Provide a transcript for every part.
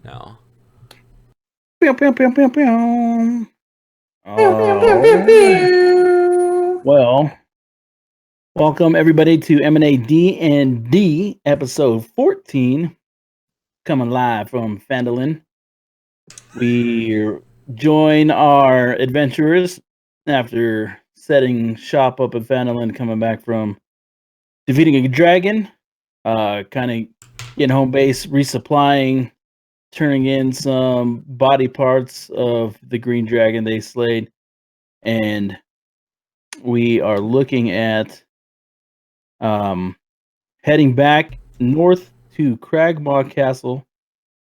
now. Pew, pew, pew, pew, pew. Well, welcome everybody to M&A&D&D episode 14, coming live from Fandolin. We join our adventurers after setting shop up in Fandolin, coming back from defeating a dragon, kind of getting home base, resupplying, turning in some body parts of the green dragon they slayed, and we are looking at heading back north to Cragmaw Castle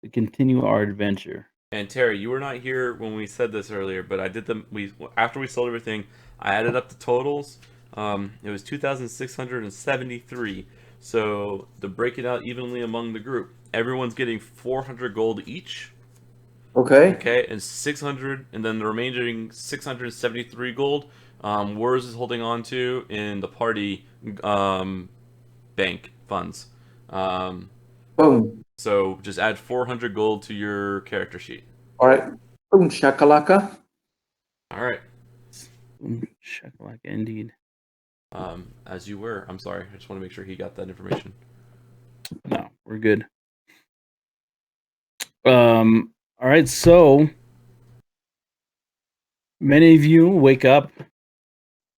to continue our adventure. And Terry, you were not here when we said this earlier, but I did them. After we sold everything, I added up the totals. It was 2,673. So to break it out evenly among the group, everyone's getting 400 gold each. Okay. Okay, and 600, and then the remaining 673 gold. Wars is holding on to in the party bank funds. Boom. So just add 400 gold to your character sheet. All right. Boom, shakalaka. All right. Shakalaka, indeed. As you were. I'm sorry. I just want to make sure he got that information. No, we're good. All right. So many of you wake up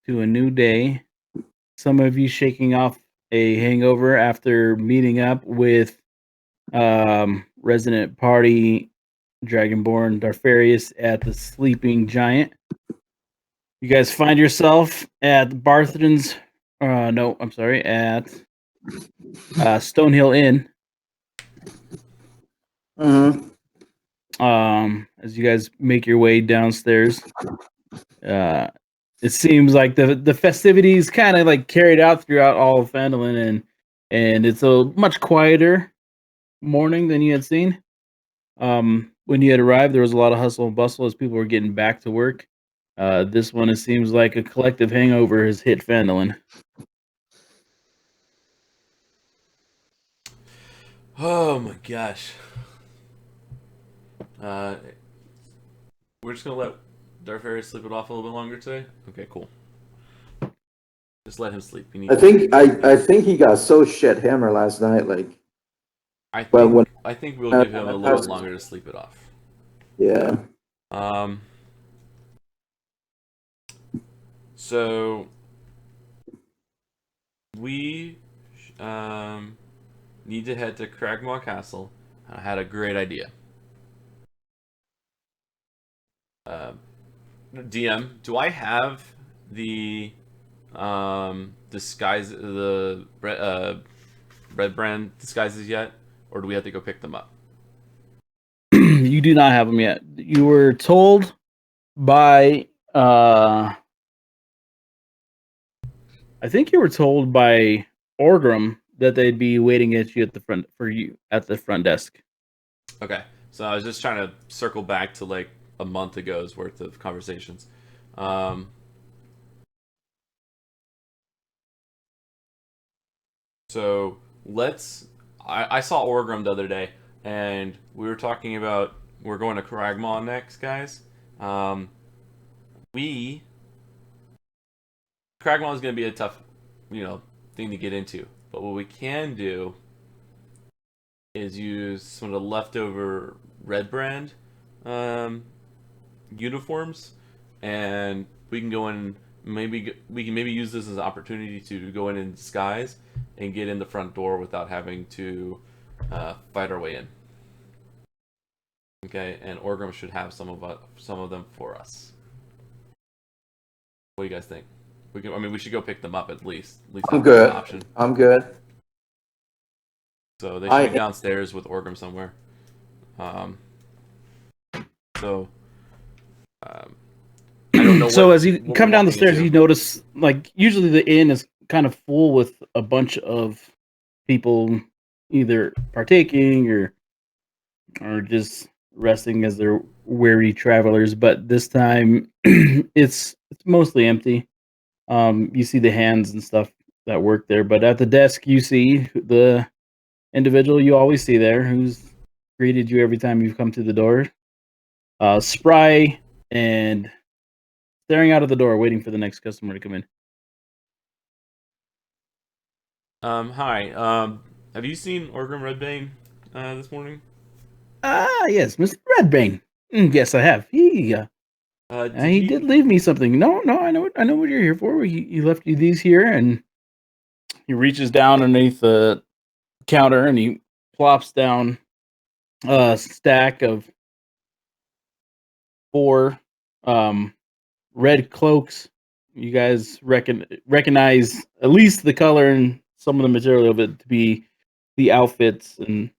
to a new day. Some of you shaking off a hangover after meeting up with resident party Dragonborn Darfarius at the Sleeping Giant. You guys find yourself at Barthen's at Stonehill Inn. As you guys make your way downstairs, it seems like the festivities kind of like carried out throughout all of Fandolin, and it's a much quieter morning than you had seen. When you had arrived, there was a lot of hustle and bustle as people were getting back to work. This one, it seems like a collective hangover has hit Fandolin. Oh my gosh. We're just gonna let Darfarius sleep it off a little bit longer today. Okay, cool. Just let him sleep. I think he got so shit hammered last night. Like, I think we'll give him a little bit longer to sleep it off. Yeah. So we need to head to Cragmaw Castle. I had a great idea. DM, do I have the disguise, the red brand disguises yet, or do we have to go pick them up? You do not have them yet. You were told by I think you were told by Orgrim that they'd be waiting at you at the front desk. Okay, so I was just trying to circle back to like a month ago's worth of conversations. So I saw Orgrim the other day, and we were talking about we're going to Cragmaw next, guys. Cragmaw is going to be a tough, thing to get into. But what we can do is use some of the leftover red brand uniforms, and we can go in. We can use this as an opportunity to go in disguise and get in the front door without having to fight our way in. Okay, and Orgrim should have some of them for us. What do you guys think? We should go pick them up at least. I'm good. Option. I'm good. So they should be downstairs with Orgrim somewhere. I don't know. So as you come down the stairs, you notice like usually the inn is kind of full with a bunch of people either partaking or just resting as they're weary travelers. But this time, it's mostly empty. You see the hands and stuff that work there, but at the desk you see the individual you always see there, who's greeted you every time you've come to the door. Spry and staring out of the door, waiting for the next customer to come in. Hi. Have you seen Orgrim Redbane this morning? Yes, Mr. Redbane. Yes, I have. He did leave me something. No, I know what you're here for. He left you these here, and he reaches down underneath the counter and he plops down a stack of 4 red cloaks. You guys recognize at least the color and some of the material of it to be the outfits and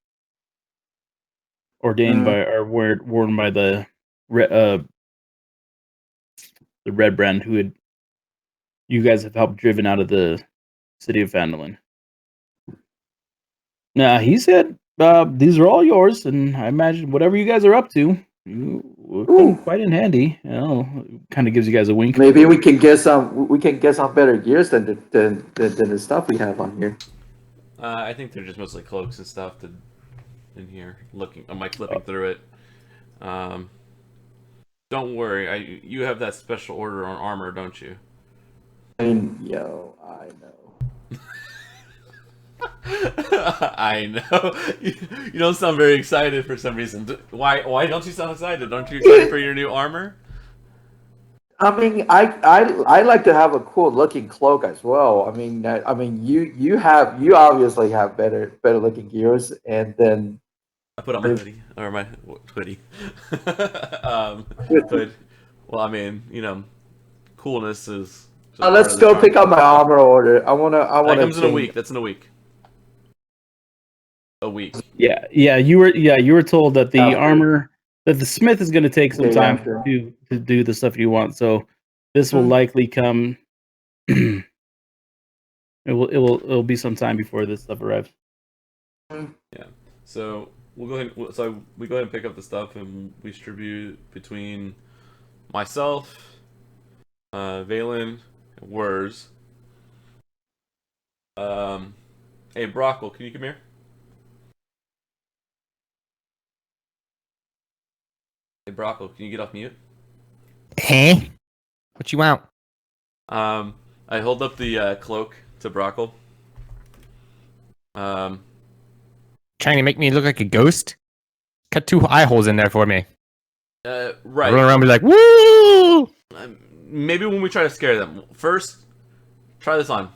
ordained by or worn by the red brand who had you guys have helped driven out of the city of Phandalin. Now he said these are all yours, and I imagine whatever you guys are up to, you will come quite in handy. You know, kind of gives you guys a wink. Maybe we can get some. We can get some better gears than the stuff we have on here. I think they're just mostly cloaks and stuff in here. I'm like flipping through it. Don't worry. You have that special order on armor, don't you? I mean, yo, I know. I know. You don't sound very excited for some reason. Why don't you sound excited? Aren't you excited for your new armor? I mean, I like to have a cool looking cloak as well. I mean, you obviously have better looking gears, and then I put on my hoodie or my hoodie. Hood. Well, I mean, coolness is. Let's go pick up my armor order. I wanna. That comes in a week. That's in a week. A week. Yeah. You were told that the armor that the smith is going to take some time to do the stuff you want. So this will likely come. It will be some time before this stuff arrives. Yeah. So we go ahead and pick up the stuff and we distribute between myself, Valen, and Wurs. Hey Brockle, can you come here? Hey Brockle, can you get off mute? Hey, what you want? I hold up the cloak to Brockle. Trying to make me look like a ghost? Cut 2 eye holes in there for me. Right. I run around and be like, woo! Maybe when we try to scare them. First, try this on.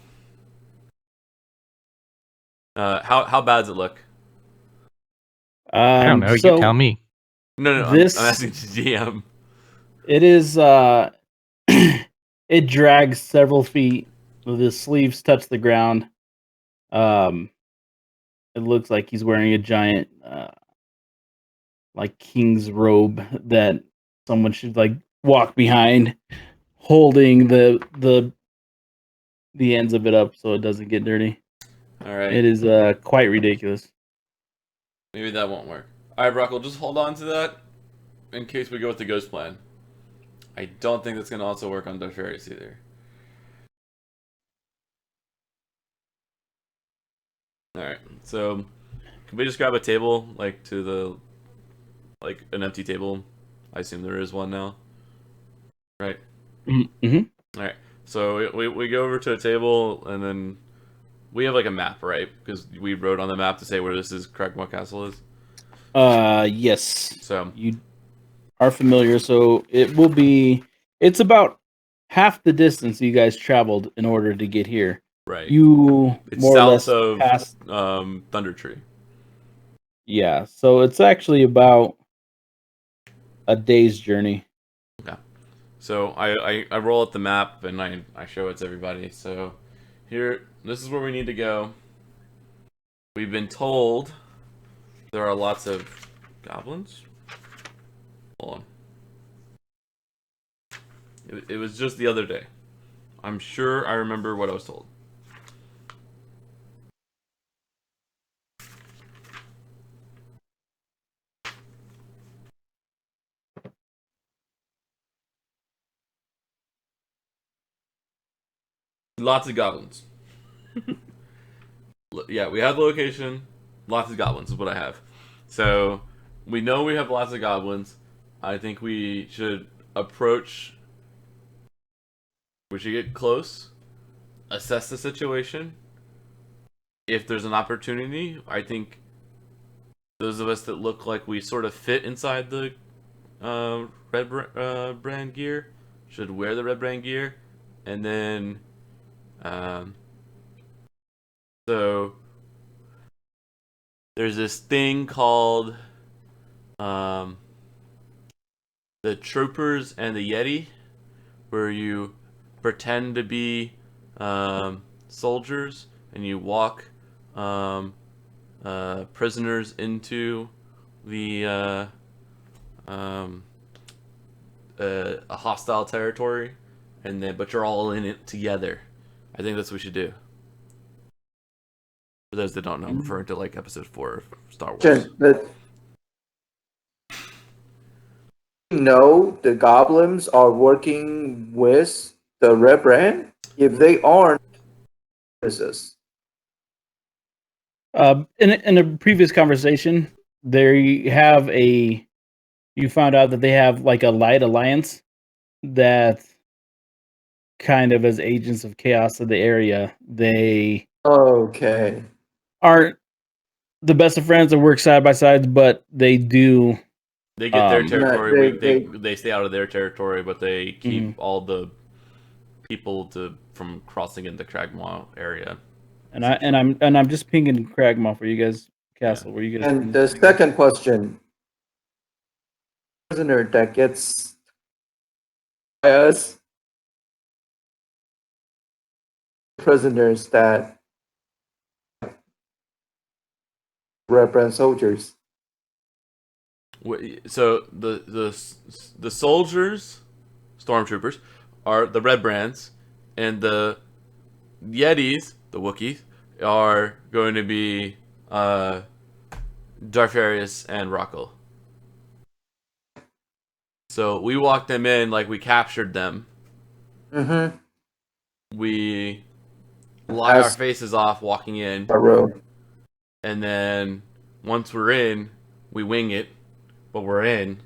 How bad does it look? I don't know. You tell me. No. I'm asking the GM. It is. It drags several feet. The sleeves touch the ground. It looks like he's wearing a giant, like king's robe that someone should like walk behind, holding the ends of it up so it doesn't get dirty. All right. It is quite ridiculous. Maybe that won't work. All right, Brockle, just hold on to that in case we go with the ghost plan. I don't think that's going to also work on Darfarius either. Alright, so can we just grab a table, like an empty table? I assume there is one now. Right? Mm-hmm. Alright, so we go over to a table and then we have like a map, right? Because we wrote on the map to say where this is Cragmaw Castle is. Yes. So you are familiar, so it's about half the distance you guys traveled in order to get here. Right. You it's more south or less of passed. Thunder Tree. Yeah, so it's actually about a day's journey. Okay. So I roll up the map and I show it to everybody. So this is where we need to go. We've been told there are lots of goblins. Hold on. It was just the other day. I'm sure I remember what I was told. Lots of goblins. Yeah, we have the location. Lots of goblins is what I have. So we know we have lots of goblins. I think we should approach. We should get close, assess the situation. If there's an opportunity, I think those of us that look like we sort of fit inside the red brand gear should wear the red brand gear, and then so there's this thing called the Troopers and the Yeti, where you pretend to be soldiers and you walk prisoners into the a hostile territory, and then but you're all in it together. I think that's what we should do. For those that don't know, I'm referring to like episode 4 of Star Wars. No, the goblins are working with the red brand. If they aren't, this. In a previous conversation, you found out that they have like a light alliance that kind of as agents of chaos of the area. They aren't the best of friends and work side by side, but they do. They get their territory. They stay out of their territory, but they keep all the people from crossing into Cragmaw area. And I'm just pinging Cragmaw for you guys. Castle, where you guys? And the second question: prisoner that gets by us, prisoners that represent soldiers. So the soldiers, stormtroopers, are the red brands, and the Yetis, the Wookiees, are going to be Darfarius and Rocco. So we walked them in like we captured them. Mm-hmm. We lie our faces off walking in. And then once we're in, we wing it, but we're in.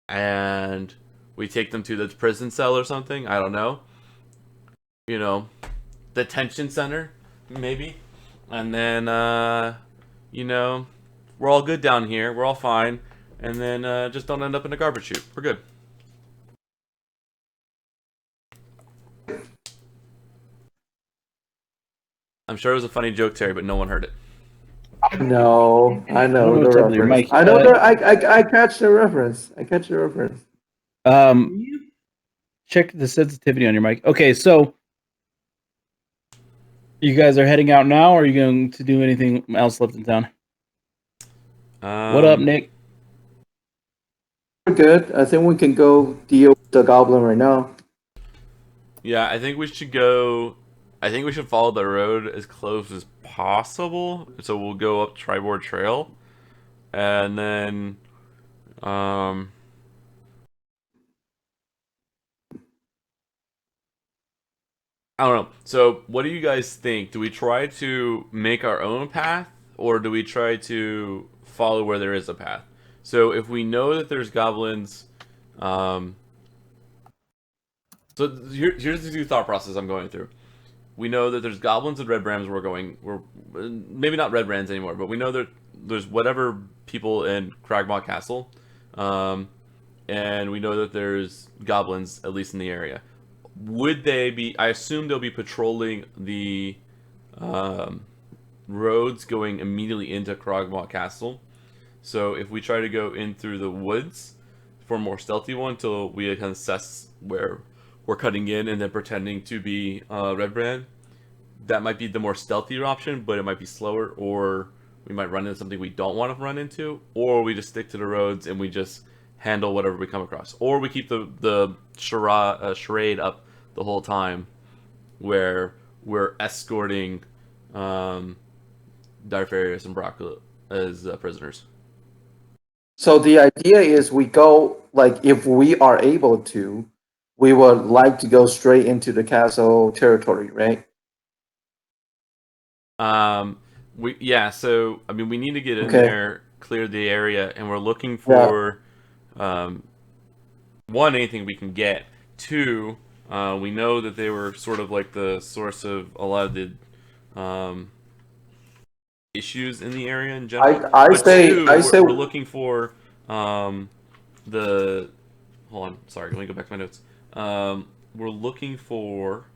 And we take them to the prison cell or something. I don't know. You know, detention center, maybe. And then, you know, we're all good down here. We're all fine. And then just don't end up in a garbage chute. We're good. I'm sure it was a funny joke, Terry, but no one heard it. No, I know the reference. I know I catch the reference. Check the sensitivity on your mic. Okay, so you guys are heading out now, or are you going to do anything else left in town? What up, Nick? We're good. I think we can go deal with the goblin right now. Yeah, I think we should go. I think we should follow the road as close as possible. So we'll go up Tribord Trail, and then, I don't know. So what do you guys think? Do we try to make our own path, or do we try to follow where there is a path? So if we know that there's goblins, so here's the two thought process I'm going through. We know that there's goblins and red brands. We're maybe not red brands anymore, but we know that there's whatever people in Cragmaw Castle, and we know that there's goblins at least in the area. Would they be? I assume they'll be patrolling the roads going immediately into Cragmaw Castle. So if we try to go in through the woods for a more stealthy one, till we can assess where we're cutting in and then pretending to be red brand, that might be the more stealthier option, but it might be slower, or we might run into something we don't want to run into, or we just stick to the roads and we just handle whatever we come across, or we keep the charade up the whole time, where we're escorting Darfarius and Brock as prisoners. So the idea is we go, like, if we are able to, we would like to go straight into the castle territory, right? So I mean, we need to get in there cleared the area, and we're looking for one, anything we can get. Two, we know that they were sort of like the source of a lot of the issues in the area in general. I say we're looking for the. Hold on, sorry. Let me go back to my notes. We're looking for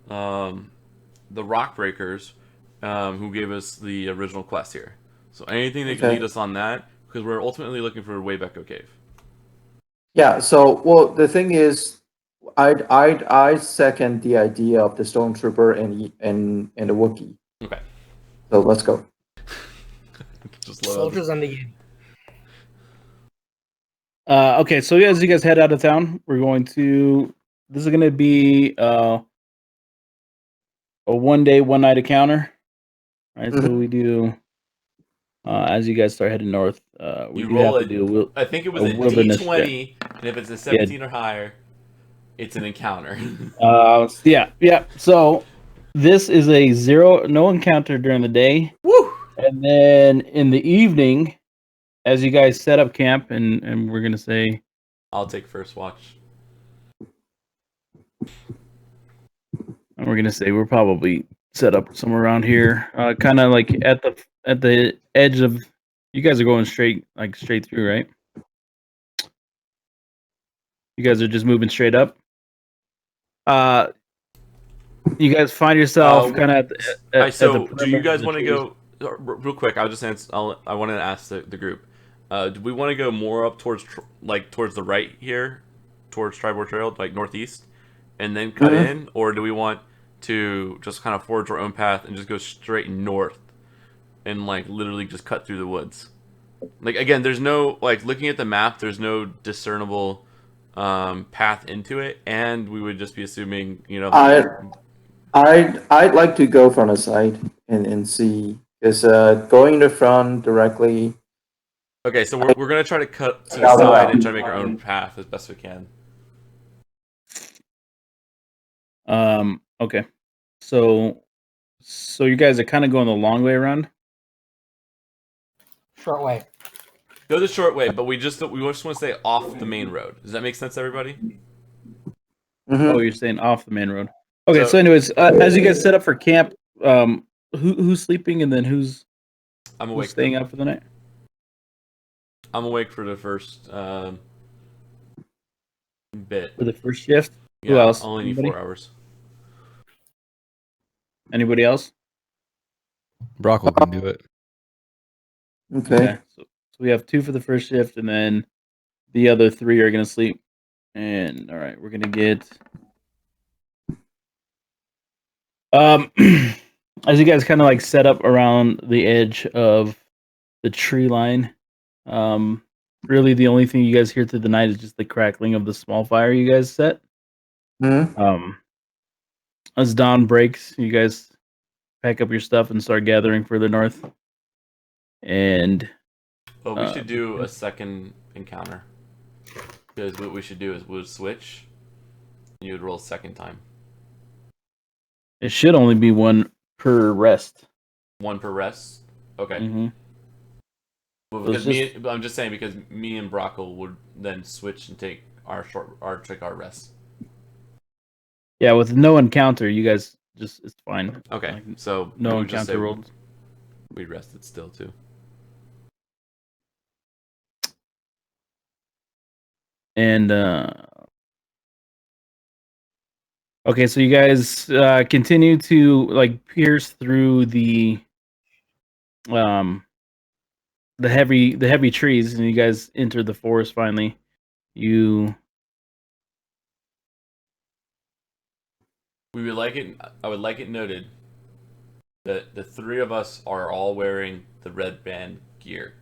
the Rock Breakers, who gave us the original quest here. So anything that can lead us on that, because we're ultimately looking for Wayback Cave. Yeah. So, well, the thing is, I second the idea of the Stormtrooper and the Wookiee. Okay. So let's go. Just love Soldiers on the end. Okay, so as you guys head out of town, we're going to. This is going to be a 1 day, 1 night encounter. Right, so we do. As you guys start heading north, we You do roll have to do. I think it was a wilderness D20, and if it's a 17 or higher, it's an encounter. Yeah. So this is a no encounter during the day. Woo! And then in the evening, as you guys set up camp, and we're gonna say, I'll take first watch. and we're gonna say we're probably set up somewhere around here, kind of like at the edge of. You guys are going straight through, right? You guys are just moving straight up. You guys find yourself kind of at so the do you guys want to trees. go real quick? I'll just answer. I wanted to ask the group. Do we want to go more up towards towards the right here, towards Tribord Trail, like northeast, and then cut in, or do we want to just kind of forge our own path and just go straight north, and like literally just cut through the woods? Like again, there's no looking at the map. There's no discernible path into it, and we would just be assuming I'd like to go from the side and see, because going in the front directly. Okay, so we're gonna try to cut to the side and try to make our own path as best we can. Okay. So you guys are kind of going the long way around. Short way. Go the short way, but we just want to stay off the main road. Does that make sense, everybody? Oh, you're staying off the main road. Okay. So anyways, as you guys set up for camp, who's sleeping and then who's staying up for the night? I'm awake for the first bit. For the first shift? Yeah, who else? Only need 4 hours. Anybody else? Brockle can do it. Okay. So we have 2 for the first shift, and then the other 3 are gonna sleep. And all right, we're gonna get as you guys kind of like set up around the edge of the tree line. Really, the only thing you guys hear through the night is just the crackling of the small fire you guys set. As dawn breaks, you guys pack up your stuff and start gathering further north. And we should do a second encounter, because what we should do is we'll switch. And you would roll a second time. It should only be 1 per rest. 1 per rest. Okay. Mm-hmm. Well, because I'm just saying, because me and Brockle would then switch and take our rest. Yeah, with no encounter, you guys it's fine. Okay, so no encounter rolled. We rested still too. And okay, so you guys continue to pierce through the heavy trees, and you guys enter the forest finally. I would like it noted that the 3 of us are all wearing the red band gear.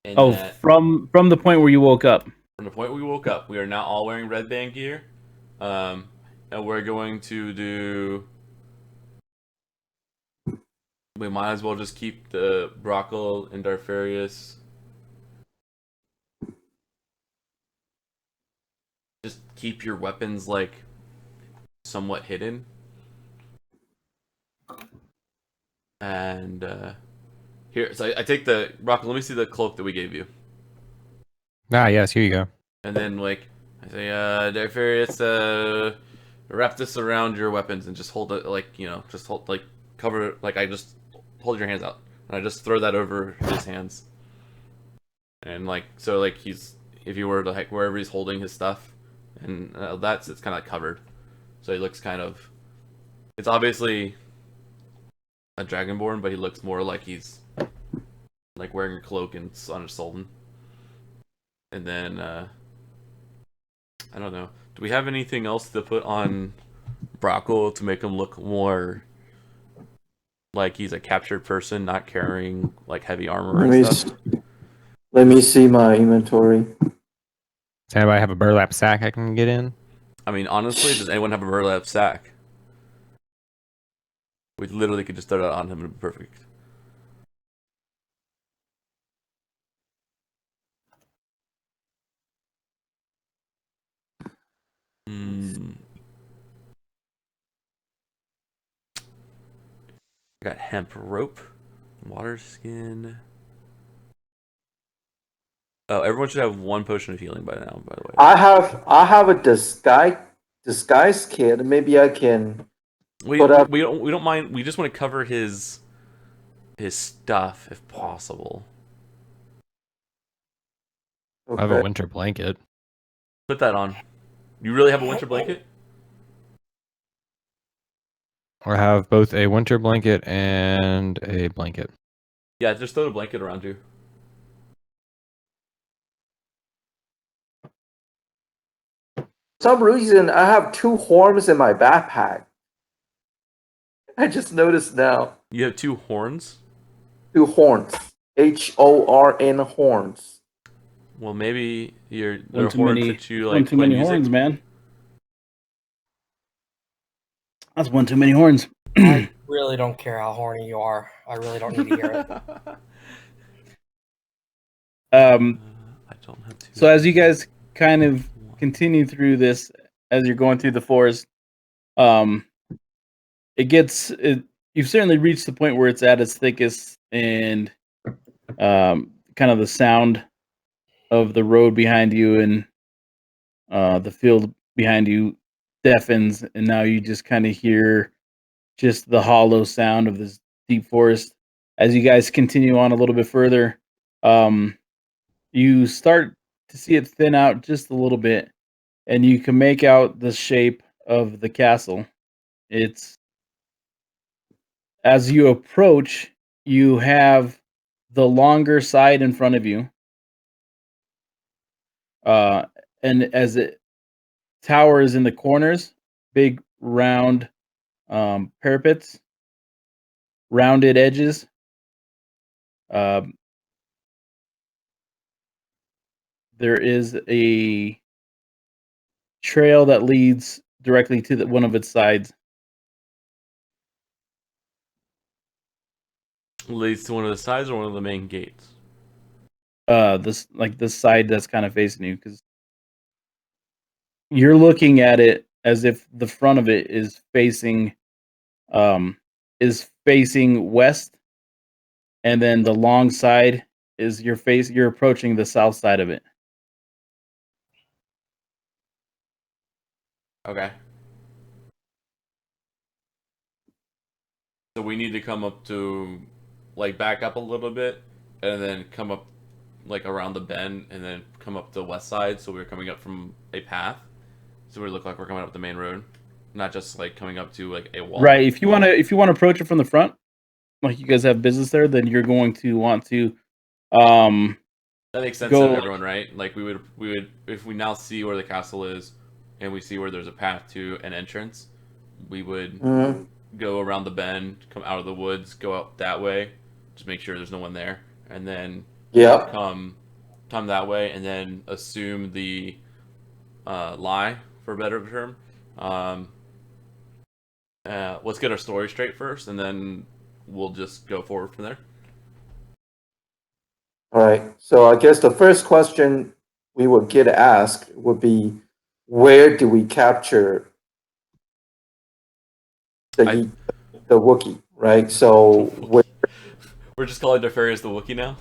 And from the point where you woke up. From the point we woke up, we are now all wearing red band gear. And we're going to do. We might as well just keep the Brockle and Darfarius. Just keep your weapons somewhat hidden. And Here, so I take the Rocket. Let me see the cloak that we gave you, Ah, yes, here you go. and then like I say, Darius, wrap this around your weapons and just hold it like just hold like cover it like I just hold your hands out and I just throw that over his hands, and like so like he's if you were to like wherever he's holding his stuff, and it's kind of like covered, so he looks kind of. It's obviously a Dragonborn, but he looks more like he's like wearing a cloak and on a Sultan. And then I don't know. Do we have anything else to put on Brockle to make him look more like he's a captured person, not carrying like heavy armor and stuff? Let me see my inventory. Does anybody have a burlap sack I can get in? I mean, honestly, does anyone have a burlap sack? We literally could just throw that on him and it'd be perfect. I got hemp rope, water skin. Oh, everyone should have one potion of healing by now. By the way, I have a disguise kit. Maybe I can we put up. don't mind. We just want to cover his stuff if possible. I have a Okay. winter blanket. Put that on. You really have a winter blanket? Or have both a winter blanket and a blanket. Yeah, just throw the blanket around you. For some reason, I have 2 horns in my backpack. I just noticed now. You have 2 horns? 2 horns. HORN horns. Well, maybe they're One too horns many. that you like One too play many music. horns, man. That's one too many horns. I really don't care how horny you are. I really don't need to hear it. I don't have to. So as you guys kind of continue through this, as you're going through the forest, you've certainly reached the point where it's at its thickest, and kind of the sound of the road behind you and the field behind you deafens, and now you just kind of hear just the hollow sound of this deep forest. As you guys continue on a little bit further, you start to see it thin out just a little bit, and you can make out the shape of the castle. It's as you approach, you have the longer side in front of you, and as it towers in the corners, big round parapets, rounded edges. There is a trail that leads directly to one of its sides. Leads to one of the sides or one of the main gates? This side that's kind of facing you, because you're looking at it as if the front of it is facing west, and then the long side is you're approaching the south side of it. Okay. So we need to come up to, like, back up a little bit, and then come up, like, around the bend, and then come up the west side, so we're coming up from a path. So we look like we're coming up the main road. Not just, like, coming up to, like, a wall. Right. If you want to approach it from the front, like you guys have business there, then you're going to want to that makes sense go to everyone, right? Like, we would if we now see where the castle is, and we see where there's a path to an entrance, we would go around the bend, come out of the woods, go out that way, just make sure there's no one there, and then come that way, and then assume the lie, for a better term. Let's get our story straight first, and then we'll just go forward from there. All right. So I guess the first question we would get asked would be, where do we capture the Wookiee, right? So We're just calling Darfarius the Wookiee now.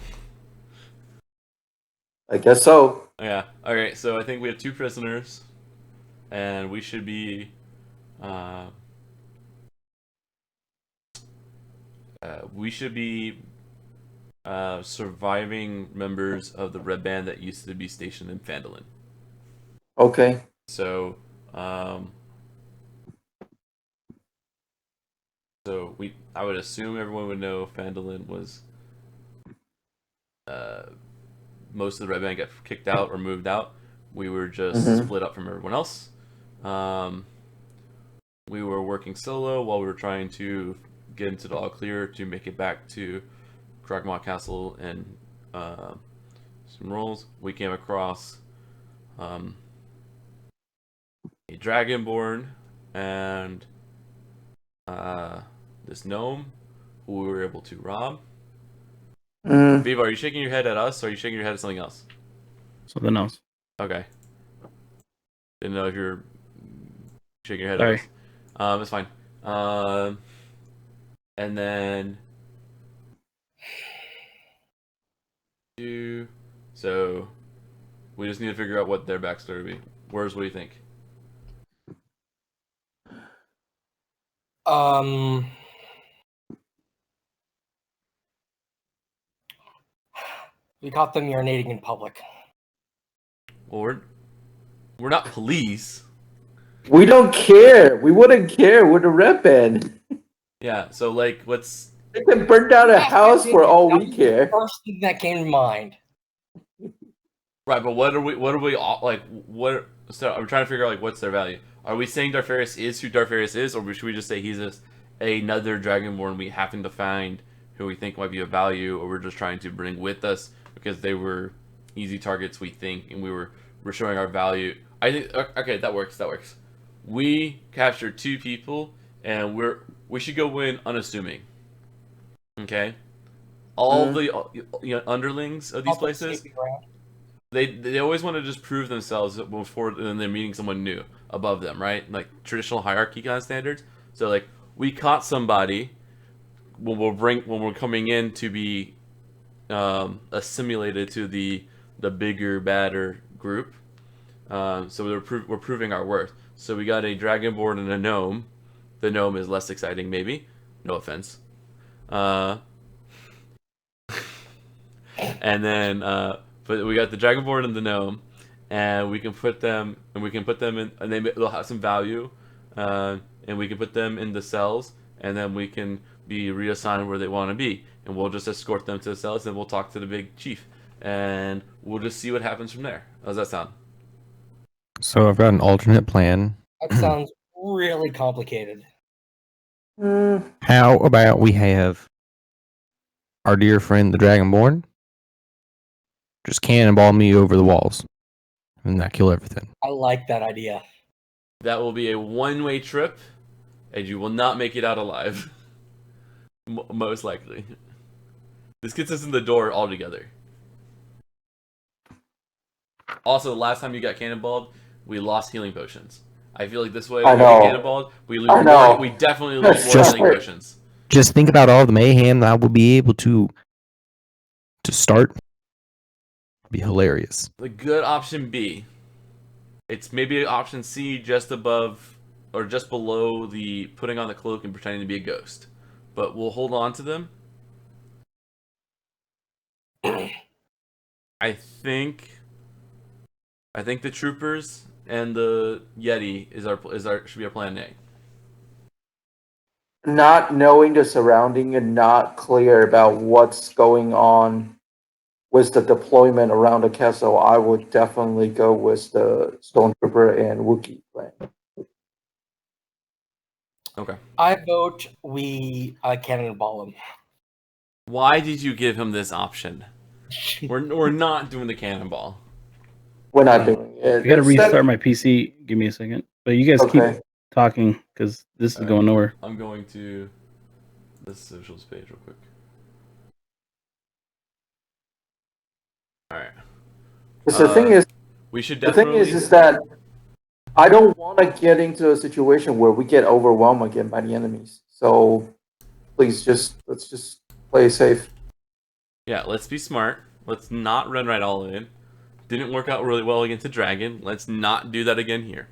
I guess so. Yeah. All right. So I think we have 2 prisoners, and we should be. We should be surviving members of the Red Band that used to be stationed in Phandalin. Okay. So, I would assume everyone would know Phandalin was. Most of the Red Band got kicked out or moved out. We were just split up from everyone else. We were working solo while we were trying to get into the all clear to make it back to Cragmaw Castle and some rolls. We came across a Dragonborn and this gnome who we were able to rob. Viva, are you shaking your head at us or are you shaking your head at something else? Something else. Okay. Didn't know if you're shaking your head Sorry. at us. It's fine. And then so we just need to figure out what their backstory would be. What do you think? We caught them urinating in public. Well, we're not police. We don't care. We wouldn't care. We're the Red Band. Yeah, so like what's They can burn down a house for all we care. First thing that came to mind. right, but what are we all like what so I'm trying to figure out like what's their value. Are we saying Darfarius is who Darfarius is, or should we just say he's just another Dragonborn we happen to find who we think might be of value, or we're just trying to bring with us because they were easy targets we think and we're showing our value. I think okay, that works. We captured 2 people and we should go in unassuming. Okay? All the underlings of these places, they always want to just prove themselves before then they're meeting someone new above them, right? Like traditional hierarchy kind of standards. So like we caught somebody when we're coming in to be assimilated to the bigger, badder group. So we're proving our worth. So we got a Dragonborn and a gnome. The gnome is less exciting, maybe. No offense. And then, but we got the Dragonborn and the gnome, and we can put them in, and they'll have some value, and we can put them in the cells, and then we can be reassigned where they want to be, and we'll just escort them to the cells, and we'll talk to the big chief, and we'll just see what happens from there. How does that sound? So I've got an alternate plan. That sounds really complicated. How about we have our dear friend the Dragonborn just cannonball me over the walls and not kill everything? I like that idea. That will be a one-way trip, and you will not make it out alive. Most likely. This gets us in the door altogether. Also, the last time you got cannonballed, we lost healing potions. I feel like this way, I we know. get cannonballed, we lose more. We definitely lose more Just healing potions. Just think about all the mayhem that I will be able to start. It'll be hilarious. The good option B. It's maybe option C just above or just below the putting on the cloak and pretending to be a ghost. But we'll hold on to them. I think the troopers and the Yeti should be our plan A. Not knowing the surrounding and not clear about what's going on with the deployment around the castle, I would definitely go with the Stormtrooper and Wookiee plan. Okay. I vote we cannonball him. Why did you give him this option? We're not doing the cannonball. We're not doing it. I gotta restart my PC. Give me a second. But you guys keep talking because this is going nowhere. I'm going to this socials page real quick. Alright. So the thing is, we should the definitely. thing is that I don't want to get into a situation where we get overwhelmed again by the enemies. So please let's just play safe. Yeah, let's be smart. Let's not run right all in. Didn't work out really well against the dragon. Let's not do that again here.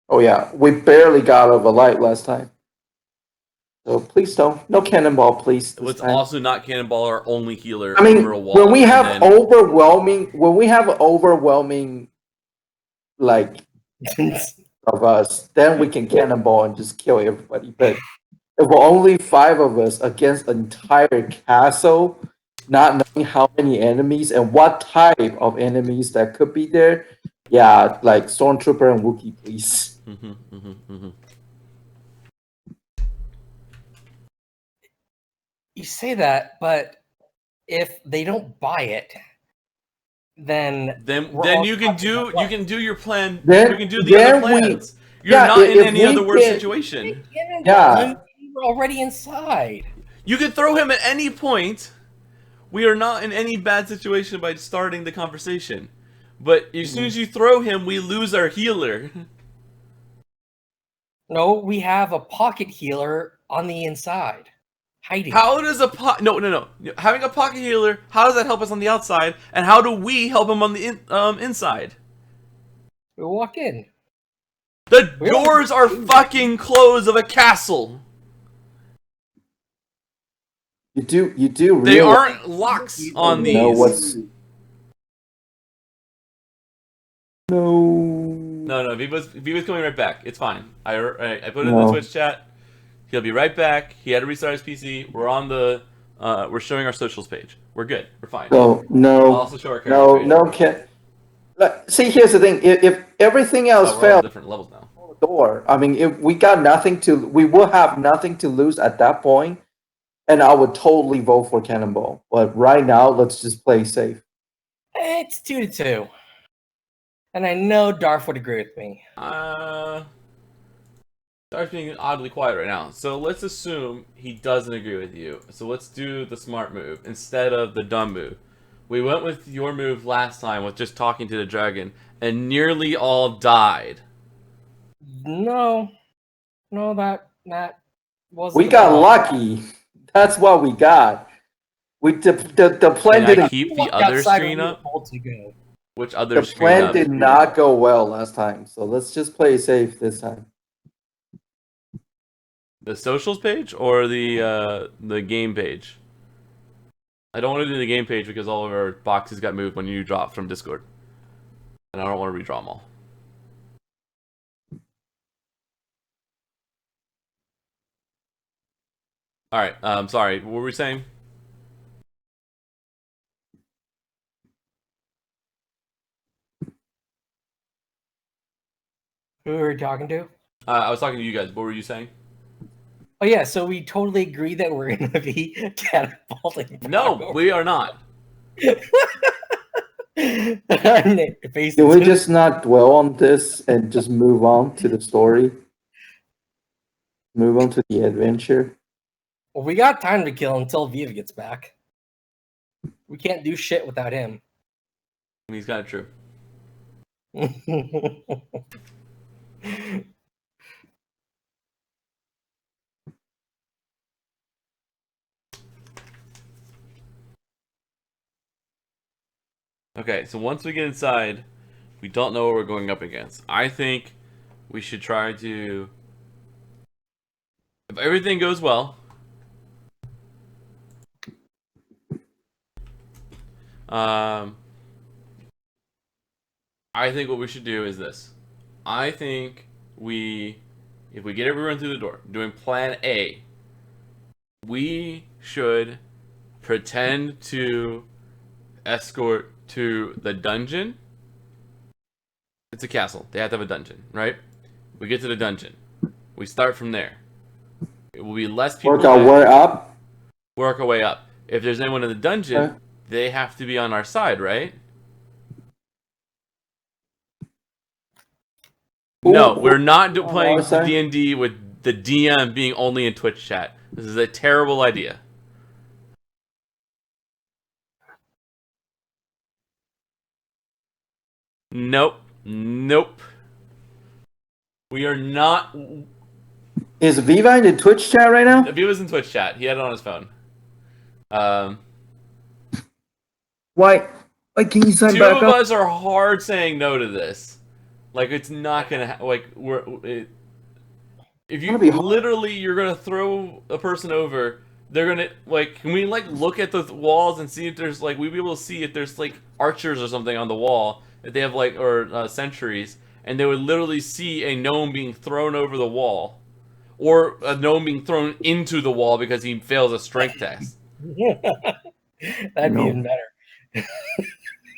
Oh yeah, we barely got over light last time. So please don't. No cannonball, please. This Let's time. also not cannonball our only healer I mean, over a wall. when we have and then- overwhelming, like of us, then we can cannonball and just kill everybody. But if we're only 5 of us against an entire castle, not knowing how many enemies and what type of enemies that could be there, yeah, like Stormtrooper and Wookiee, please. You say that, but if they don't buy it, then we're all you can stuck in that do your plan. Then- we can do the other then we- plans. You're yeah, not in if any we other worse can- situation. Yeah. We're already inside. You can throw him at any point. We are not in any bad situation by starting the conversation. But as soon as you throw him, we lose our healer. No, we have a pocket healer on the inside, hiding. How does no. Having a pocket healer, how does that help us on the outside? And how do we help him on the inside? We walk in. The doors are fucking closed of a castle. You do really They aren't locks on these. know what's No, Viva's coming right back. It's fine. I put it in the No. Twitch chat. He'll be right back. He had to restart his PC. We're on the we're showing our socials page. We're good. We're fine. So I'll no, also show our character page. See, here's the thing. If everything else We're all failed, different levels now. the door. I mean, if we got we will have nothing to lose at that point, and I would totally vote for Cannonball. But right now, let's just play safe. It's 2-2. And I know Darth would agree with me. Darth's being oddly quiet right now. So let's assume he doesn't agree with you. So let's do the smart move instead of the dumb move. We went with your move last time with just talking to the dragon, and nearly all died. No, that wasn't. We got lucky. That's what we got. The plan Can I didn't. keep the other screen up? To go. Which other The screen plan up? did not go well last time, so let's just play safe this time. The socials page or the game page? I don't want to do the game page because all of our boxes got moved when you dropped from Discord. And I don't want to redraw them all. Alright, sorry, what were we saying? Who are we talking to? I was talking to you guys. What were you saying? Oh yeah, so we totally agree that we're gonna be catapulting. No, we are not. Can we just not dwell on this and just move on to the story? Move on to the adventure. Well, we got time to kill until Viva gets back. We can't do shit without him. He's kind of true. Okay, so once we get inside, we don't know what we're going up against. I think we should try to... If everything goes well... I think what we should do is this. I think if we get everyone through the door, doing plan A, we should pretend to escort to the dungeon. It's a castle. They have to have a dungeon, right? We get to the dungeon. We start from there. It will be less people. Work our way up. Work our way up. If there's anyone in the dungeon, Okay. they have to be on our side, right? No, we're not playing D&D with the DM being only in Twitch chat. This is a terrible idea. Nope. We are not. Is Viva in the Twitch chat right now? If he was in Twitch chat, he had it on his phone. Why? Like, can you sign Two back of up? us are hard saying no to this. Like, it's not gonna if you It's gonna be hard. literally you're gonna throw a person over, they're gonna like. Can we like look at the walls and see if there's like we'd be able to see if there's like archers or something on the wall if they have like or sentries, and they would literally see a gnome being thrown over the wall, or a gnome being thrown into the wall because he fails a strength test. That'd be No. even better.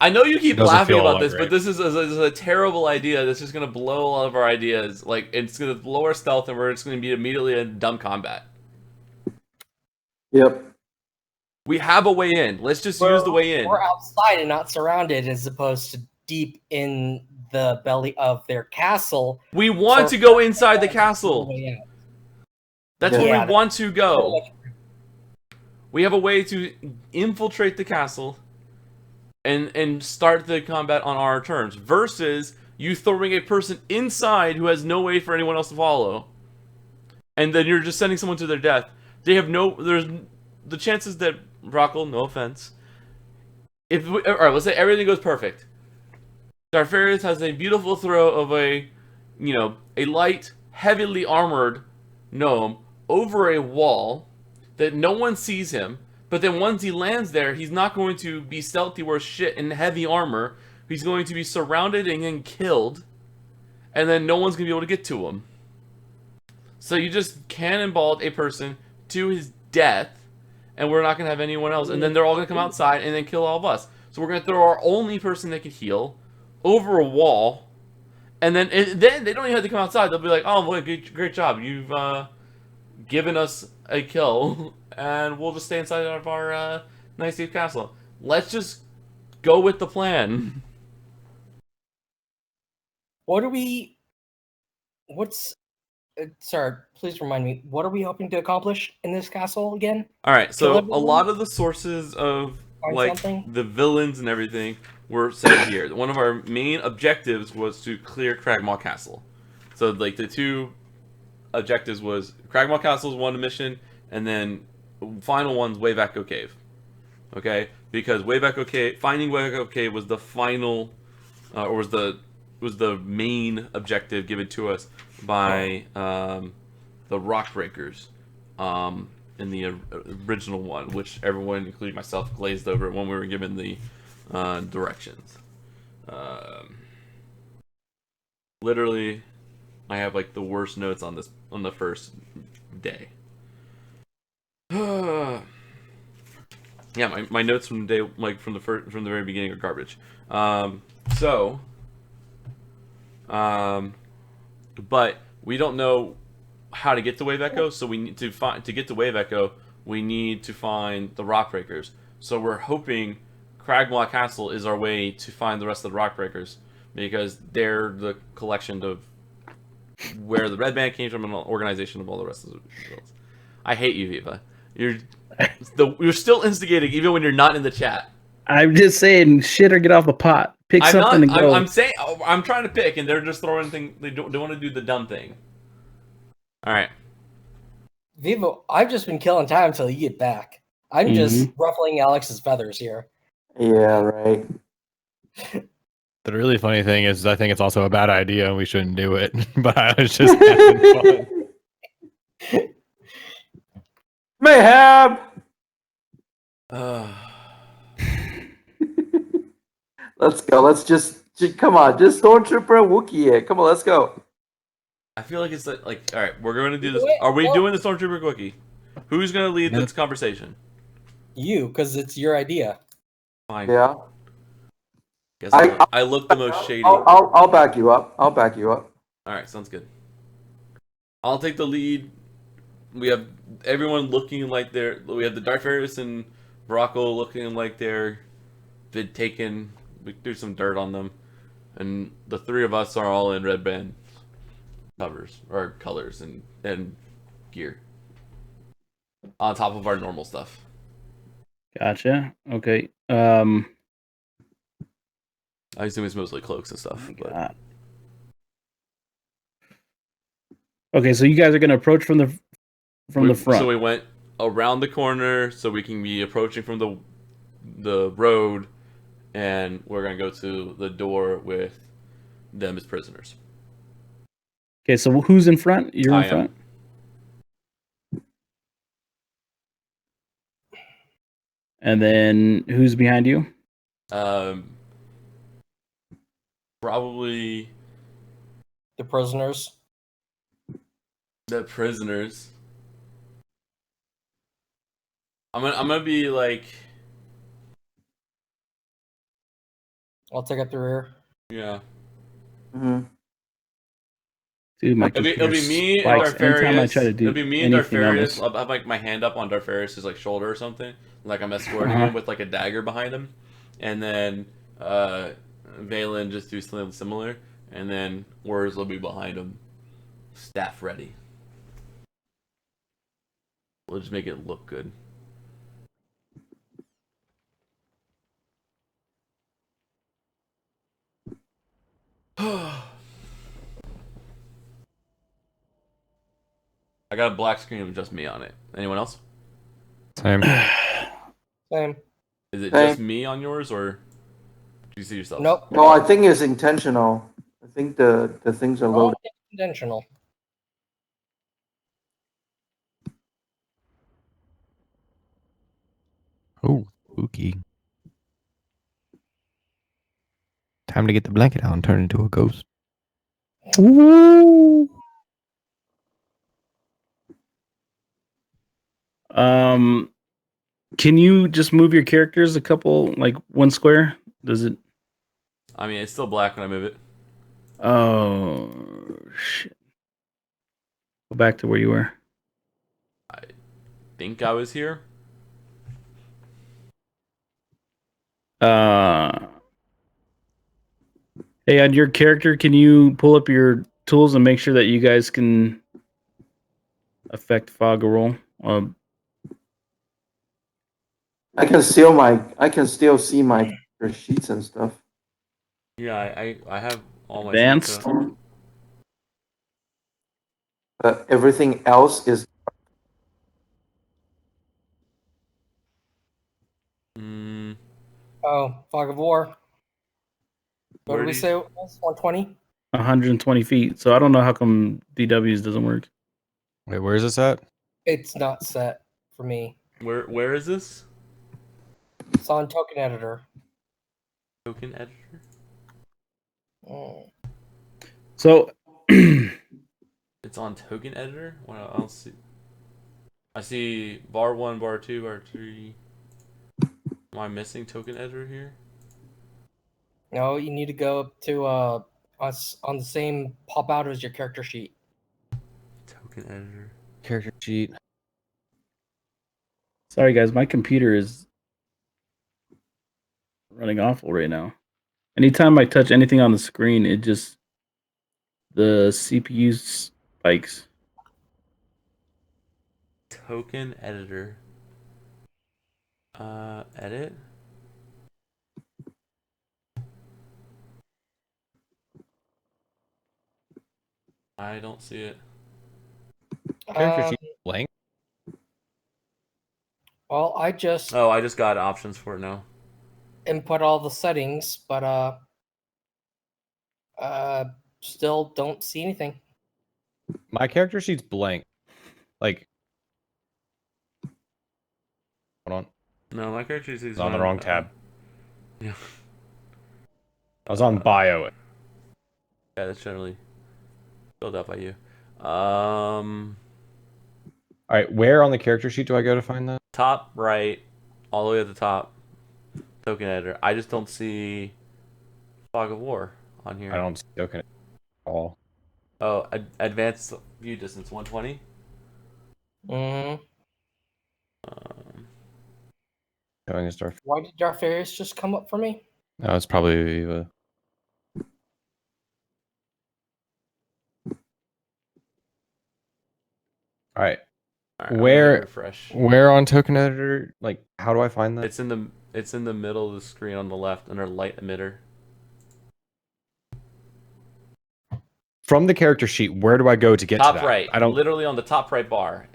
I know you keep Doesn't laughing feel about like this, but right. this is a terrible idea. That's just gonna blow a lot of our ideas. Like it's gonna blow our stealth, and we're just gonna be immediately in dumb combat. Yep. We have a way in. Let's just use the way in. We're outside and not surrounded, as opposed to deep in the belly of their castle. We want So- to go inside the castle. Yeah. That's Yeah. where we want to go. We have a way to infiltrate the castle and start the combat on our terms, versus you throwing a person inside who has no way for anyone else to follow, and then you're just sending someone to their death. They have there's the chances that Brockle, no offense, all right, let's say everything goes perfect. Darfarius has a beautiful throw of a light, heavily armored gnome over a wall that no one sees him. But then once he lands there, he's not going to be stealthy worth shit in heavy armor. He's going to be surrounded and then killed, and then no one's going to be able to get to him. So you just cannonballed a person to his death, and we're not going to have anyone else. And then they're all going to come outside and then kill all of us. So we're going to throw our only person that can heal over a wall, and then they don't even have to come outside. They'll be like, "Oh, boy, great job! You've given us a kill, and we'll just stay inside of our nice safe castle. Let's just go with the plan." Sir, please remind me, what are we hoping to accomplish in this castle again? All right, Kill so a everyone? lot of the sources of Find like something? the villains and everything were said here. One of our main objectives was to clear Cragmaw Castle. So like the two objectives was Cragmaw Castle's one mission, and then final one's Wayback Cave. Okay, because finding Wayback Cave was the final, or was the main objective given to us by the Rock Breakers in the original one, which everyone, including myself, glazed over when we were given the directions. Literally, I have like the worst notes on the first day. Yeah, my notes from the day, like from the very beginning, are garbage. But we don't know how to get to Wave Echo, so we need to get to Wave Echo. We need to find the Rock Breakers. So we're hoping Cragmaw Castle is our way to find the rest of the Rock Breakers, because they're the collection of where the Red Band came from and an organization of all the rest of the guilds. I hate you, Viva. You're still instigating even when you're not in the chat. I'm just saying, shit or get off the pot. Pick something and go. I'm saying I'm trying to pick, and they're just throwing things. They want to do the dumb thing. All right. Vivo, I've just been killing time until you get back. I'm just ruffling Alex's feathers here. Yeah, right. The really funny thing is, I think it's also a bad idea and we shouldn't do it. But I was just having fun. Mayhem! Let's go. Let's just come on. Just Stormtrooper and Wookiee it. Come on, let's go. I feel like it's like all right. We're going to do this. Wait, Are we what? doing the Stormtrooper Quickie? Who's going to lead this conversation? You, because it's your idea. Fine. Yeah. Guess I look the most shady. I'll back you up. I'll back you up. All right, sounds good. I'll take the lead. We have everyone looking like we have the Darth Vader and Baracco looking like they've been taken. We threw some dirt on them, and the three of us are all in red band covers or colors and gear on top of our normal stuff. Gotcha. Okay. I assume it's mostly cloaks and stuff. But... Okay, so you guys are gonna approach from the front. So we went around the corner so we can be approaching from the road, and we're gonna go to the door with them as prisoners. Okay, so who's in front? You're I in front. And then who's behind you? Probably The prisoners. the prisoners. I'm gonna be like, I'll take it through here. yeah. Hmm. Dude, my It'll computer be me and spikes anytime I Darfarius. try to do It'll be me and anything on Darfarius. this. I'll have like my hand up on Darfarius's like shoulder or something, like I'm escorting him with like a dagger behind him, and then Valen just do something similar, and then Wurs will be behind him, staff ready. We'll just make it look good. I got a black screen with just me on it. Anyone else? Same. Same. Is it Same. just me on yours, or do you see yourself? Nope. No, I think it's intentional. I think the things are Oh, loaded. it's intentional. Oh, spooky. Time to get the blanket out and turn into a ghost. Ooh. Can you just move your characters a couple, like one square? Does it? I mean, it's still black when I move it. Oh shit! Go back to where you were. I think I was here. Hey, on your character, can you pull up your tools and make sure that you guys can affect fog roll? I can still see my character sheets and stuff. Yeah, I have all my Advanced. sheets up. But everything else is Mm, Oh, fog of war. What Where did we do you- say it was? 120? 120 feet. So I don't know how come DWs doesn't work. Wait, where is this at? It's not set for me. where is this? It's on token editor. Token editor. Mm. So It's on token editor. Well, I'll see. I see bar 1, bar 2, bar 3. Am I missing token editor here? No, you need to go up to us on the same pop out as your character sheet. Token editor. Character sheet. sorry guys, my computer is running awful right now. Anytime I touch anything on the screen, it just the CPU spikes. Token editor. Edit. I don't see it. Character Um, sheet blank. well, I just Oh, I just got options for it now. input all the settings, but still don't see anything. My character sheet's blank. Like, hold on. No, my character is I was on the wrong tab. Yeah. I was on bio. Yeah, that's generally filled out by you. All right, where on the character sheet do I go to find that? Top right, all the way at the top. Token editor. I just don't see Fog of War on here. I don't see token at all. Oh, advanced view distance 120. Mm-hmm. Showing a star. Why did Darfarius just come up for me? No, it's probably Viva. All right. All right, I'm gonna hit Where refresh? where on token editor? Like, how do I find that? It's in the middle of the screen on the left under light emitter. From the character sheet, where do I go to get Top to that? right. I don't. Literally on the top right bar.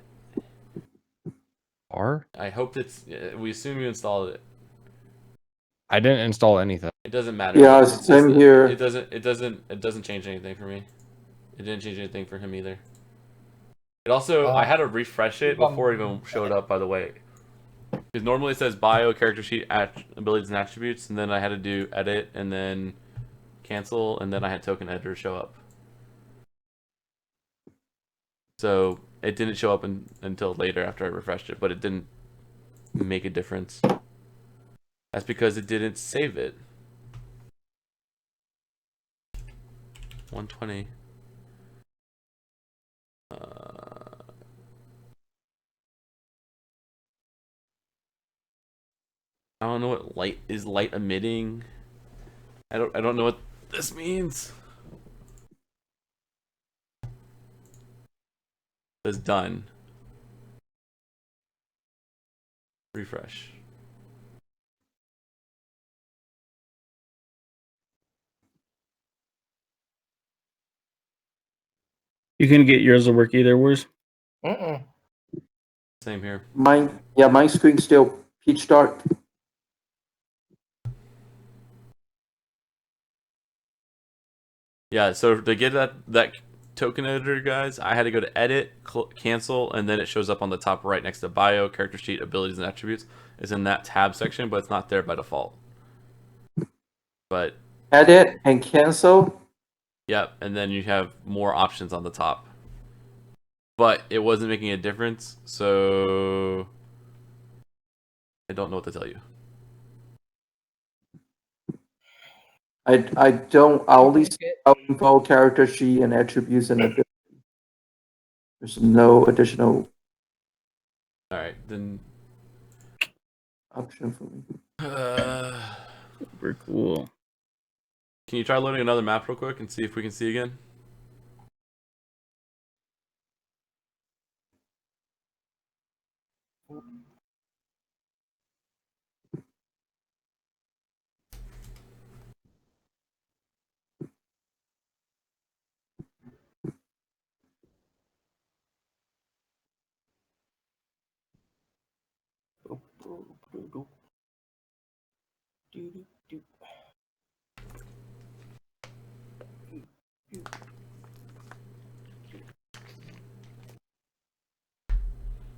R? I hope it's. We assume you installed it. I didn't install anything. It doesn't matter. Yeah, It's same just, here. It doesn't change anything for me. It didn't change anything for him either. It also, I had to refresh it before it even showed up, by the way. Because normally it says bio, character sheet, abilities and attributes, and then I had to do edit and then cancel, and then I had token editor show up. So it didn't show up until later after I refreshed it, but it didn't make a difference. That's because it didn't save it. 120. I don't know what light emitting. I don't know what this means. It says done. Refresh. You can get yours to work either. Where's Same here. My screen's still peach dark. Yeah, so to get that token editor, guys, I had to go to edit, cancel, and then it shows up on the top right next to bio, character sheet, abilities, and attributes. It's in that tab section, but it's not there by default. But Edit and cancel. yep, and then you have more options on the top. But it wasn't making a difference, so I don't know what to tell you. I only see info, character sheet, and attributes and ability. There's no additional All right, then. option for me. super cool. Can you try loading another map real quick and see if we can see again?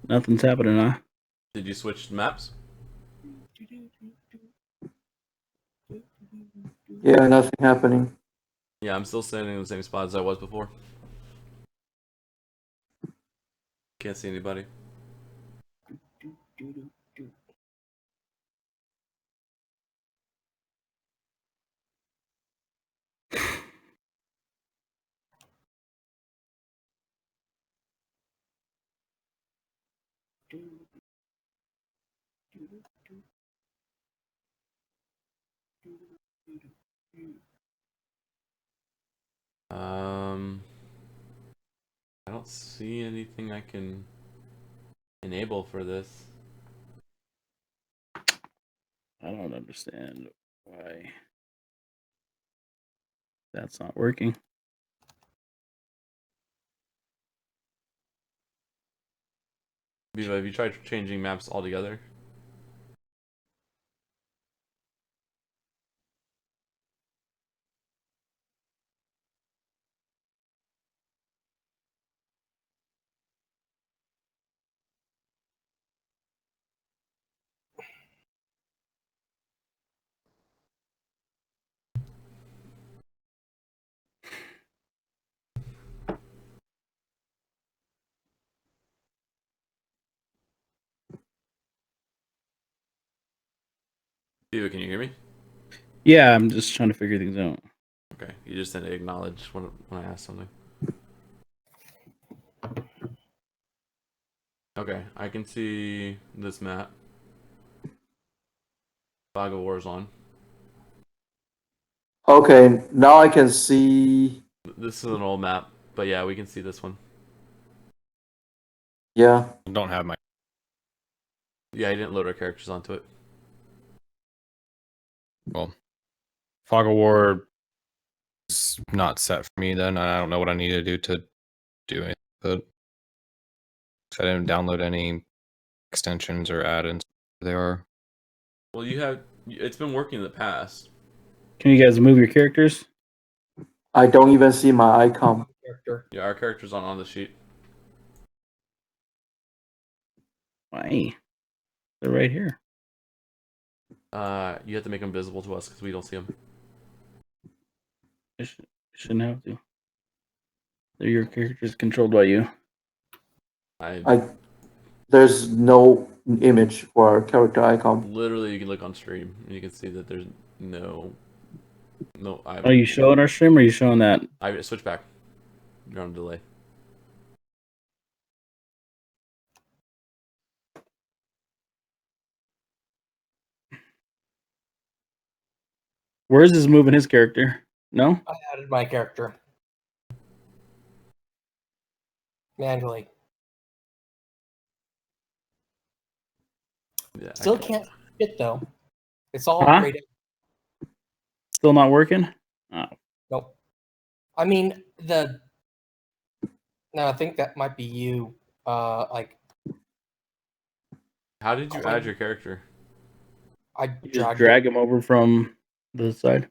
Nothing's happening, huh? Did you switch maps? Yeah, nothing happening. Yeah, I'm still standing in the same spot as I was before. Can't see anybody. I don't see anything I can enable for this. I don't understand why that's not working. Viva, have you tried changing maps altogether? Viva, can you hear me? Yeah, I'm just trying to figure things out. Okay, you just didn't acknowledge when I asked something. Okay, I can see this map. Fog of War's on. Okay, now I can see. This is an old map, but yeah, we can see this one. Yeah. I don't have my. Yeah, I didn't load our characters onto it. Well, Fog of War is not set for me then. I don't know what I need to do to do it. But I didn't download any extensions or add-ins. They are. Well, you have It's been working in the past. Can you guys move your characters? I don't even see my icon. Character. Yeah, our character's on the sheet. Why? They're right here. You have to make them visible to us because we don't see them. You shouldn't have to. They're your characters controlled by you. There's no image for our character icon. Literally, you can look on stream and you can see that there's no. Are you showing our stream or are you showing that? I switch back. You're on a delay. Where is this moving his character? No? I added my character manually. Yeah, Still can't fit though. It's all Huh? grayed out. Still not working? Oh. Nope. I mean No, I think that might be you. Like. How did you add your character? I You just drag him over from the side.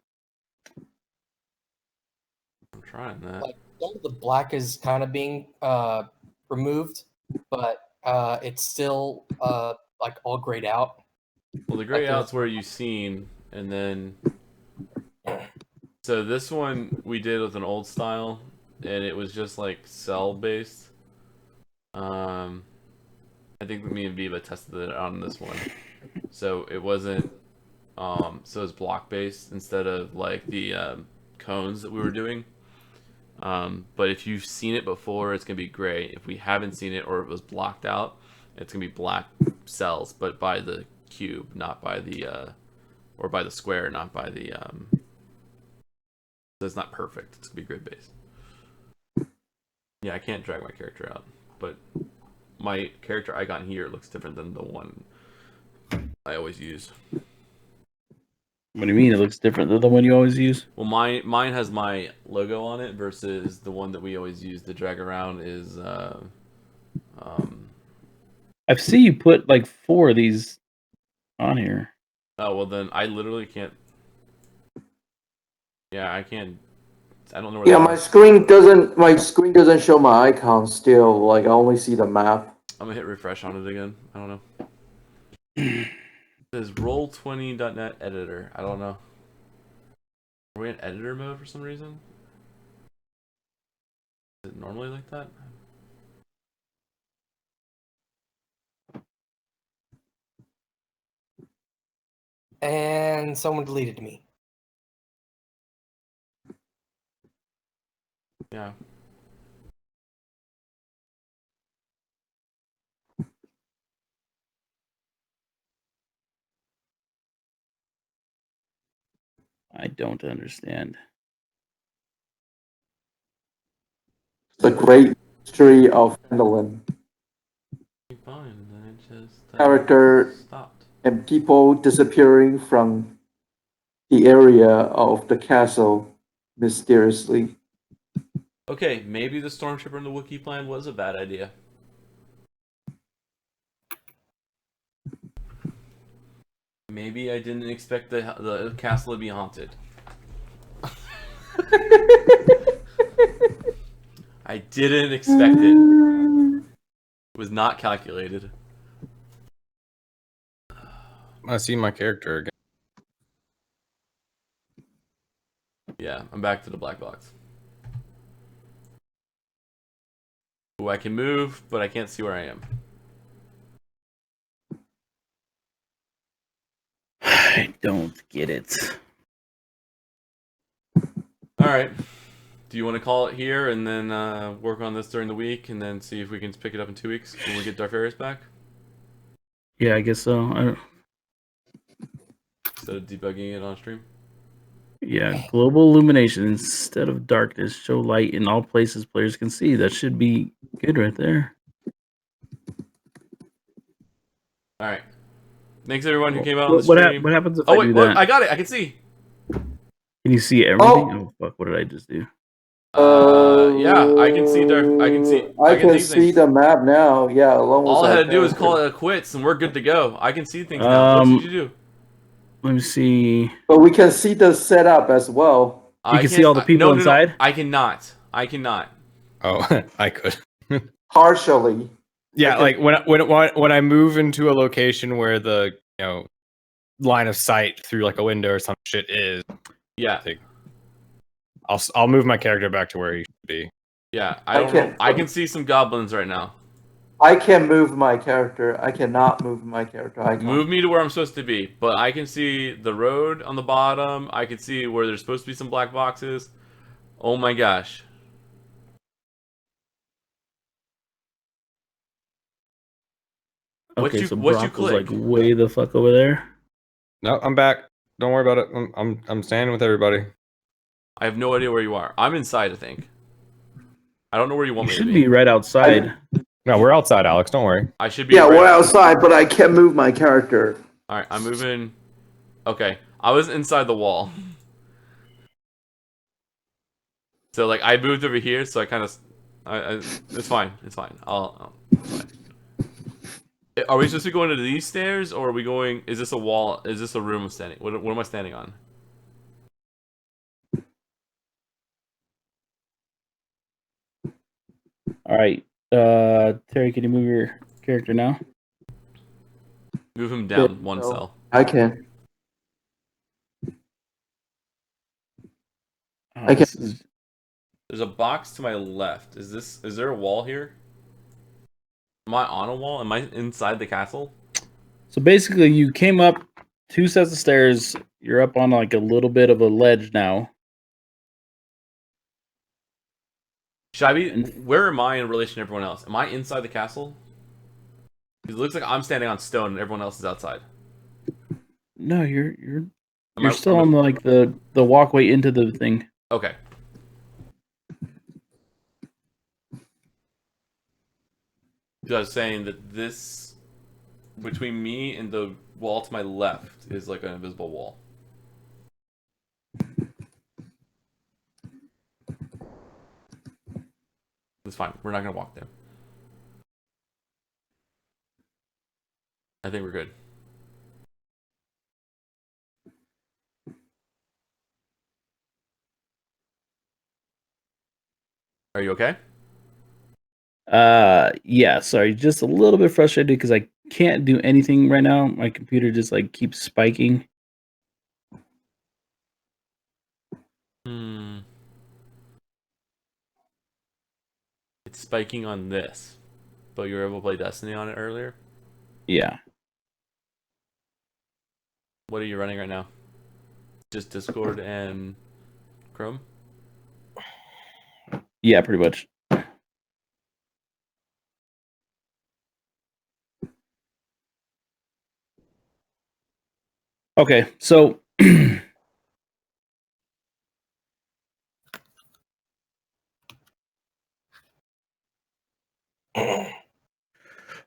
I'm trying that. Like some of the black is kind of being removed, but it's still like all grayed out. Well, the gray out's where you've seen, and then so this one we did with an old style, and it was just like cell based. I think me and Viva tested it on this one, so it wasn't. So it's block based instead of like the cones that we were doing. But if you've seen it before, it's gonna be gray. If we haven't seen it or it was blocked out, it's gonna be black cells, but by the cube, not by the or by the square, not by the so it's not perfect. It's gonna be grid based. Yeah, I can't drag my character out, but my character icon here looks different than the one I always use. What do you mean? It looks different than the one you always use? Well, mine has my logo on it versus the one that we always use to drag around is I see you put like 4 of these on here. Oh, well then I literally can't. Yeah, I can't. I don't know where. Yeah, my screen doesn't show my icon still. Like I only see the map. I'm gonna hit refresh on it again. I don't know. It says roll20.net editor. I don't know. Are we in editor mode for some reason? Is it normally like that? And someone deleted me. Yeah. I don't understand. The great mystery of Fendelin. Fine, then it just Character stopped. And people disappearing from the area of the castle mysteriously. Okay, maybe the Stormtrooper and the Wookiee plan was a bad idea. Maybe I didn't expect the castle to be haunted. I didn't expect it. It was not calculated. I see my character again. Yeah, I'm back to the black box. Ooh, I can move, but I can't see where I am. I don't get it. Alright. Do you want to call it here and then work on this during the week and then see if we can pick it up in 2 weeks when we get Darfarius back? Yeah, I guess so. Instead of debugging it on stream? Yeah, global illumination instead of darkness. Show light in all places players can see. That should be good right there. Alright. Thanks everyone who came out on the stream. What happens if Oh I wait, do what? that? I got it. I can see. Can you see everything? Oh fuck! What did I just do? Yeah, I can see. I can see the map now. Yeah, along with all I that had to do was character. call it a quits, and we're good to go. I can see things now. What did you do? let me see. But we can see the setup as well. You can see all the people no, inside? No, I cannot. I cannot. Oh, I could. Partially. Yeah, Okay. like when I move into a location where the line of sight through like a window or some shit is, Yeah. I'll move my character back to where he should be. Yeah, I don't know. I can see some goblins right now. I can move my character. I cannot move my character icon. Move me to where I'm supposed to be, but I can see the road on the bottom. I can see where there's supposed to be some black boxes. Oh my gosh. Okay, so what you Brock was click? like way the fuck over there. No, I'm back. Don't worry about it. I'm standing with everybody. I have no idea where you are. I'm inside, I think. I don't know where you want You me should to be right outside. No, we're outside, Alex. Don't worry. I should be. Yeah, right. we're outside, but I can't move my character. All right, I'm moving. Okay, I was inside the wall. So like I moved over here, so I kind of, it's fine. It's fine. It's fine. Are we supposed to go into these stairs, or are we going? Is this a wall? Is this a room I'm standing? What am I standing on? All right. Terry, can you move your character now? Move him down one cell. I can. Oh, this is... There's a box to my left. Is there a wall here? Am I on a wall? Am I inside the castle? So basically, you came up 2 sets of stairs. You're up on like a little bit of a ledge now. Should I be? Where am I in relation to everyone else? Am I inside the castle? It looks like I'm standing on stone and everyone else is outside. No, you're still on like the walkway into the thing. Okay. So I was saying that this, between me and the wall to my left, is like an invisible wall. It's fine. We're not gonna walk there. I think we're good. Are you okay? Yeah, sorry, just a little bit frustrated because I can't do anything right now. My computer just like keeps spiking. It's spiking on this, but you were able to play Destiny on it earlier. Yeah. What are you running right now? Just Discord and Chrome? Yeah, pretty much. Okay, so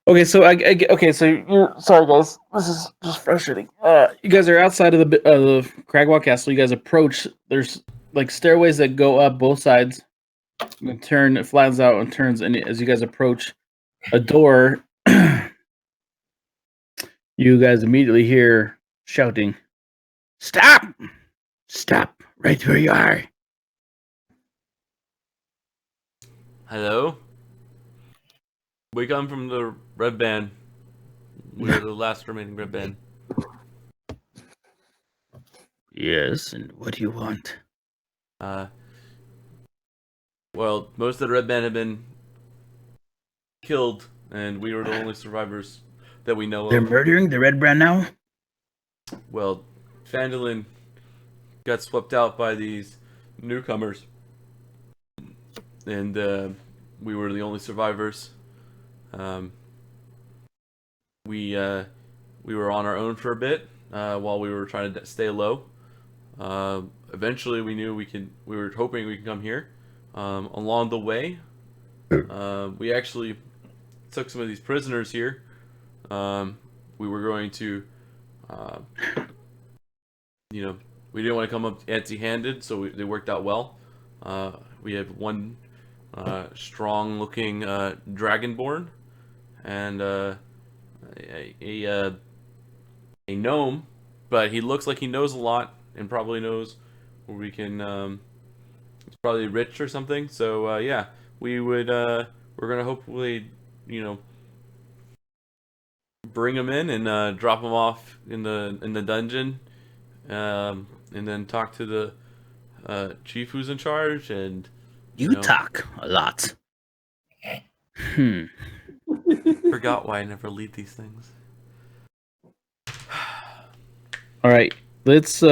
okay, so okay, so you're sorry, guys. This is just frustrating. You guys are outside of the Cragmaw Castle. You guys approach. There's like stairways that go up both sides. And turn, it flattens out and turns, and as you guys approach a door, you guys immediately hear shouting, "Stop! Stop! Right where you are!" Hello? We come from the Red Band. We're the last remaining Red Band. Yes, and what do you want? Well, most of the Red Band have been killed, and we were the only survivors that we know They're of. murdering the Red Brand now? Well, Phandalin got swept out by these newcomers, and we were the only survivors. We were on our own for a bit while we were trying to stay low. Eventually, we knew we were hoping we could come here. Along the way, we actually took some of these prisoners here. We were going to, we didn't want to come up empty-handed, so they worked out well. We had one strong-looking dragonborn and a gnome but he looks like he knows a lot and probably knows where we can. He's probably rich or something. So yeah, we would. We're gonna hopefully, bring him in and drop him off in the dungeon, and then talk to the chief who's in charge. And You talk a lot. forgot why I never lead these things. All right, let's get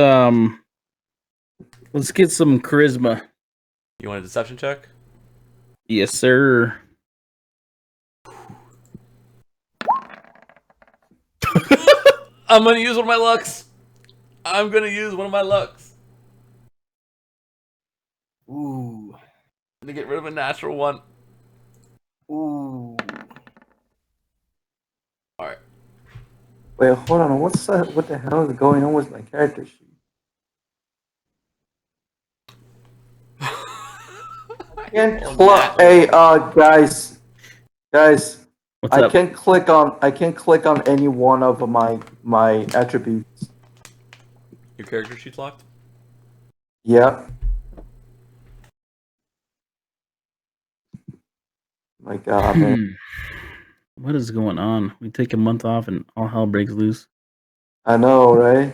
some charisma. You want a deception check? Yes, sir. I'm gonna use one of my lucks. I'm gonna use one of my lucks Ooh. to get rid of a natural one. Ooh. All right. Wait, hold on. What's that? What the hell is going on with my character sheet? Hey, guys, What's up? can't click on any one of my attributes. Your character sheet's locked? Yeah. My God, man. What is going on? We take a month off and all hell breaks loose. I know, right?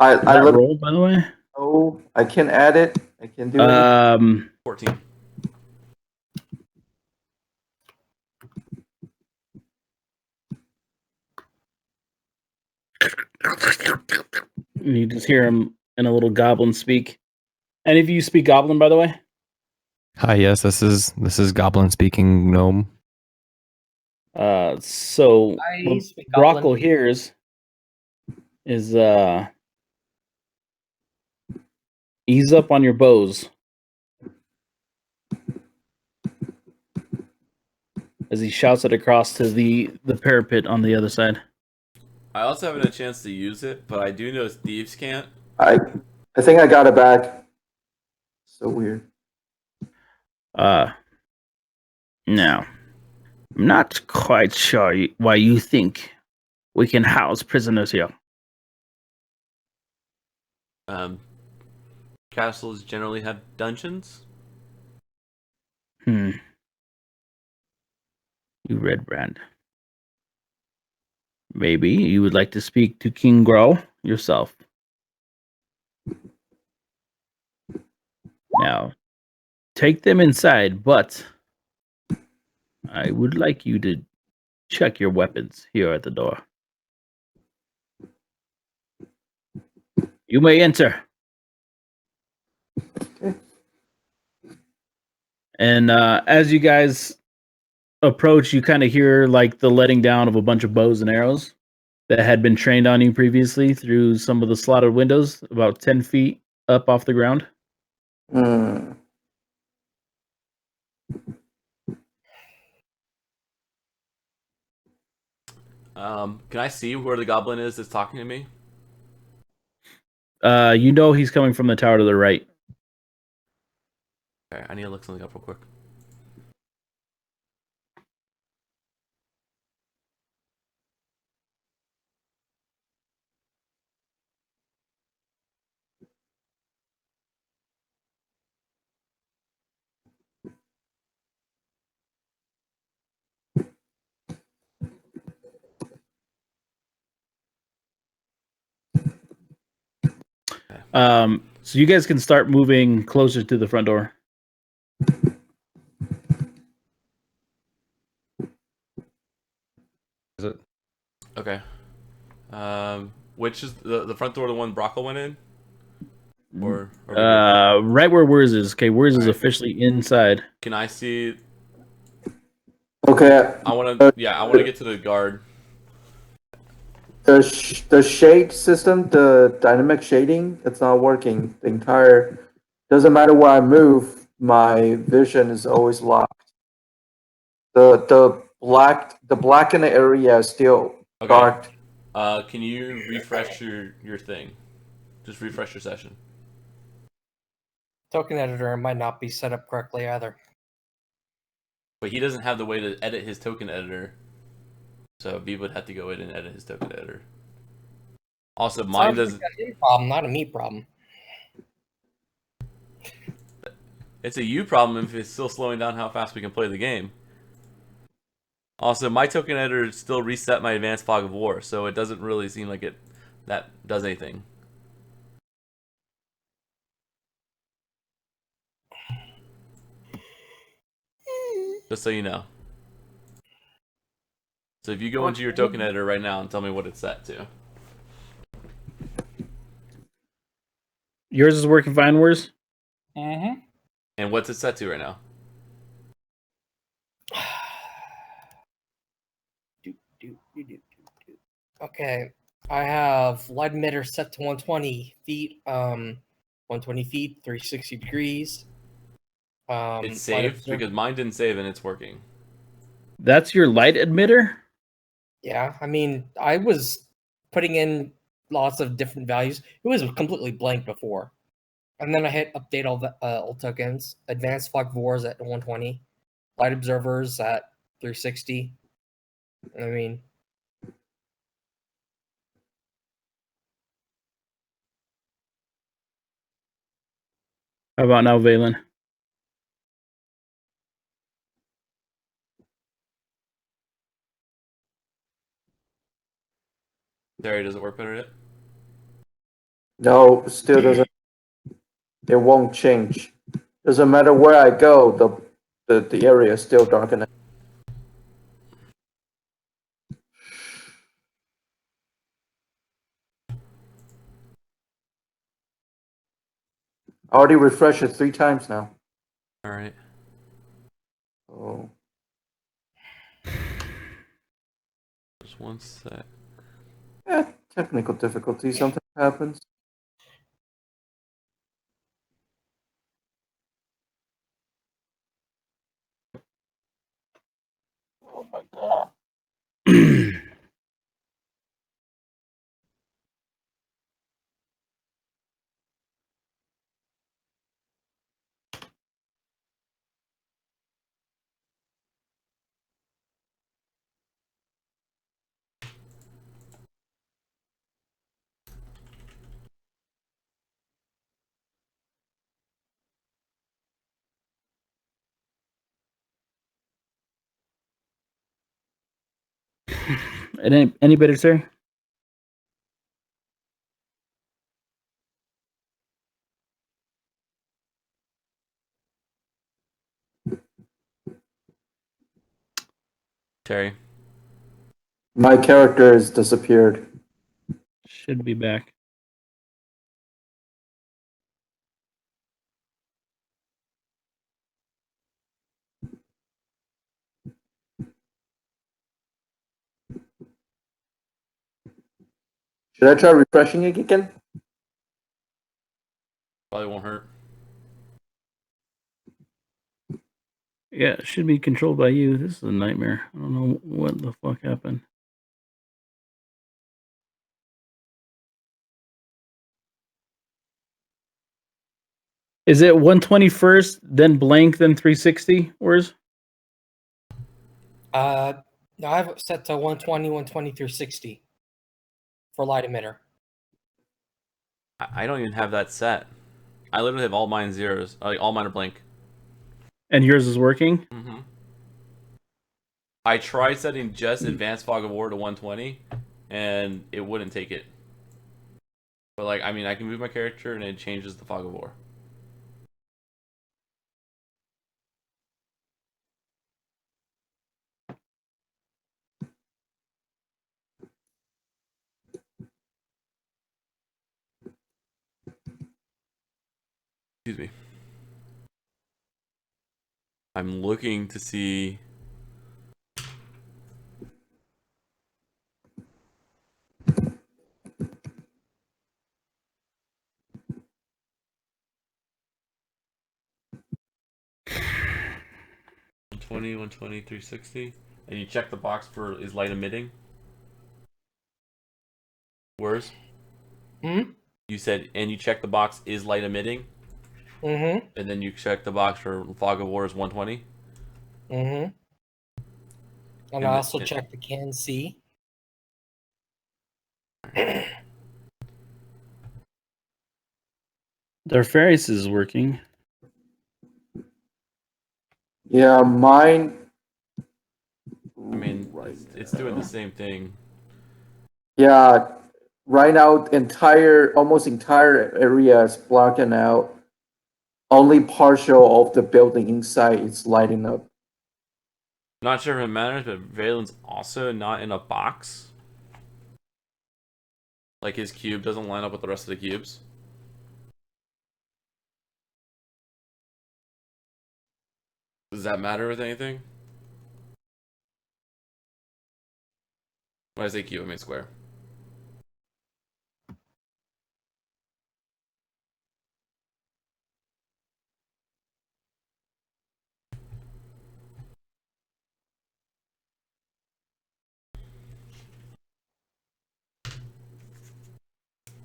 I roll, by the way. Oh, I can add it. I can do it. 14. You just hear him in a little goblin speak. Any of you speak goblin, by the way? Hi, yes, this is Goblin speaking gnome. So I what speak Brockle goblin. hears is ease up on your bows. As he shouts it across to the parapet on the other side. I also haven't had a chance to use it, but I do know thieves can't. I think I got it back. So weird. Now, I'm not quite sure why you think we can house prisoners here. Castles generally have dungeons. You red brand. Maybe you would like to speak to King Grow yourself. Now, take them inside, but I would like you to check your weapons here at the door. You may enter. Okay. And as you guys approach, you kind of hear like the letting down of a bunch of bows and arrows that had been trained on you previously through some of the slotted windows, about 10 feet up off the ground. Can I see where the goblin is that's talking to me? You know he's coming from the tower to the right. Okay, I need to look something up real quick. So you guys can start moving closer to the front door. Is it? Okay. Which is the front door? The one Brockle went in, or right where Wurs is. Okay, Wurs is Right. officially inside. can I see? Okay. I want to. Yeah, I want to get to the guard. The shade system, the dynamic shading, it's not working. The entire doesn't matter where I move, my vision is always locked. The black in the area is still Okay. dark. Can you refresh your thing? Just refresh your session. Token editor might not be set up correctly either. But he doesn't have the way to edit his token editor, so B would have to go in and edit his token editor. Also, mine Sounds does. like a him problem, not a me problem. It's a you problem if it's still slowing down how fast we can play the game. Also, my token editor still reset my advanced fog of war, so it doesn't really seem like that does anything. Just so you know. So if you go into your token editor right now and tell me what it's set to. Yours is working fine, Wars? Mm-hmm. And what's it set to right now? Okay, I have light emitter set to 120 feet, 120 feet, 360 degrees. It's saved because mine didn't save and it's working. That's your light emitter? Yeah, I mean, I was putting in lots of different values. It was completely blank before. And then I hit update all tokens. Advanced fog of wars at 120. Light observers at 360. I mean, How about now, Valen? Terry, does it work better yet? No, still doesn't. It won't change. Doesn't matter where I go, the area is still darkening. I already refreshed it 3 times now. All right. Oh. Just one sec. Yeah, technical difficulty sometimes happens. Oh my god. Any better, sir? Terry. My character has disappeared. Should be back. Should I try refreshing it again? Probably won't hurt. Yeah, it should be controlled by you. This is a nightmare. I don't know what the fuck happened. Is it 120 first, then blank, then 360? Where's I have it set to 120, 120 through 60 for light emitter. I don't even have that set. I literally have all mine zeros. Like all mine are blank. and yours is working? Mm-hmm. I tried setting just advanced fog of war to 120, and it wouldn't take it. But like, I mean, I can move my character and it changes the fog of war. Excuse me. I'm looking to see. One 120, 360. And you check the box for is light emitting? Where's? Hmm? You said, and you check the box is light emitting? Mm-hmm. And then you check the box for fog of war is 120? Mm-hmm. And I also checked the can see. Their Farius is working. Yeah, mine. I mean, it's doing the same thing. Yeah, right now, almost entire area is blocking out. Only partial of the building inside is lighting up. Not sure if it matters, but Valen's also not in a box. Like his cube doesn't line up with the rest of the cubes. Does that matter with anything? When I say cube, I mean square.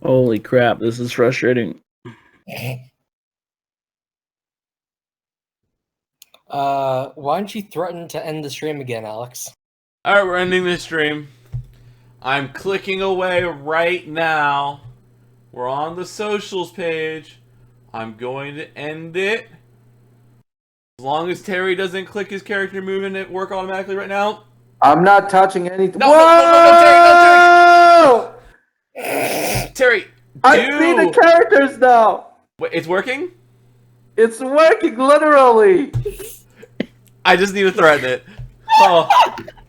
Holy crap, this is frustrating. Why don't you threaten to end the stream again, Alex? Alright, we're ending this stream. I'm clicking away right now. We're on the socials page. I'm going to end it. As long as Terry doesn't click his character move and it work automatically right now. I'm not touching anything. No, Whoa! Terry, I see the characters now. Wait, it's working? It's working literally. I just need to threaten it. Oh,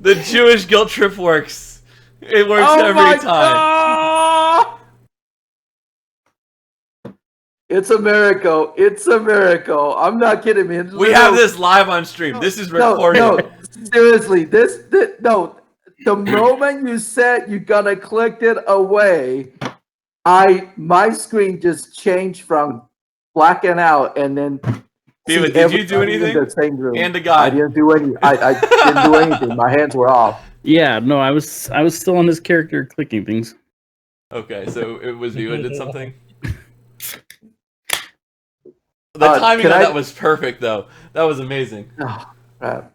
the Jewish guilt trip works. It works every time. God! It's a miracle. It's a miracle. I'm not kidding, man. We have this live on stream. This is recorded. No, seriously. No. The moment you said you're gonna click it away, my screen just changed from blacking out and then. David, did you do anything? In the same room. And to God. I didn't do any. I didn't do anything. My hands were off. Yeah, no, I was still on this character clicking things. Okay, so it was you that did something? The timing of that was perfect, though. That was amazing. Oh, crap.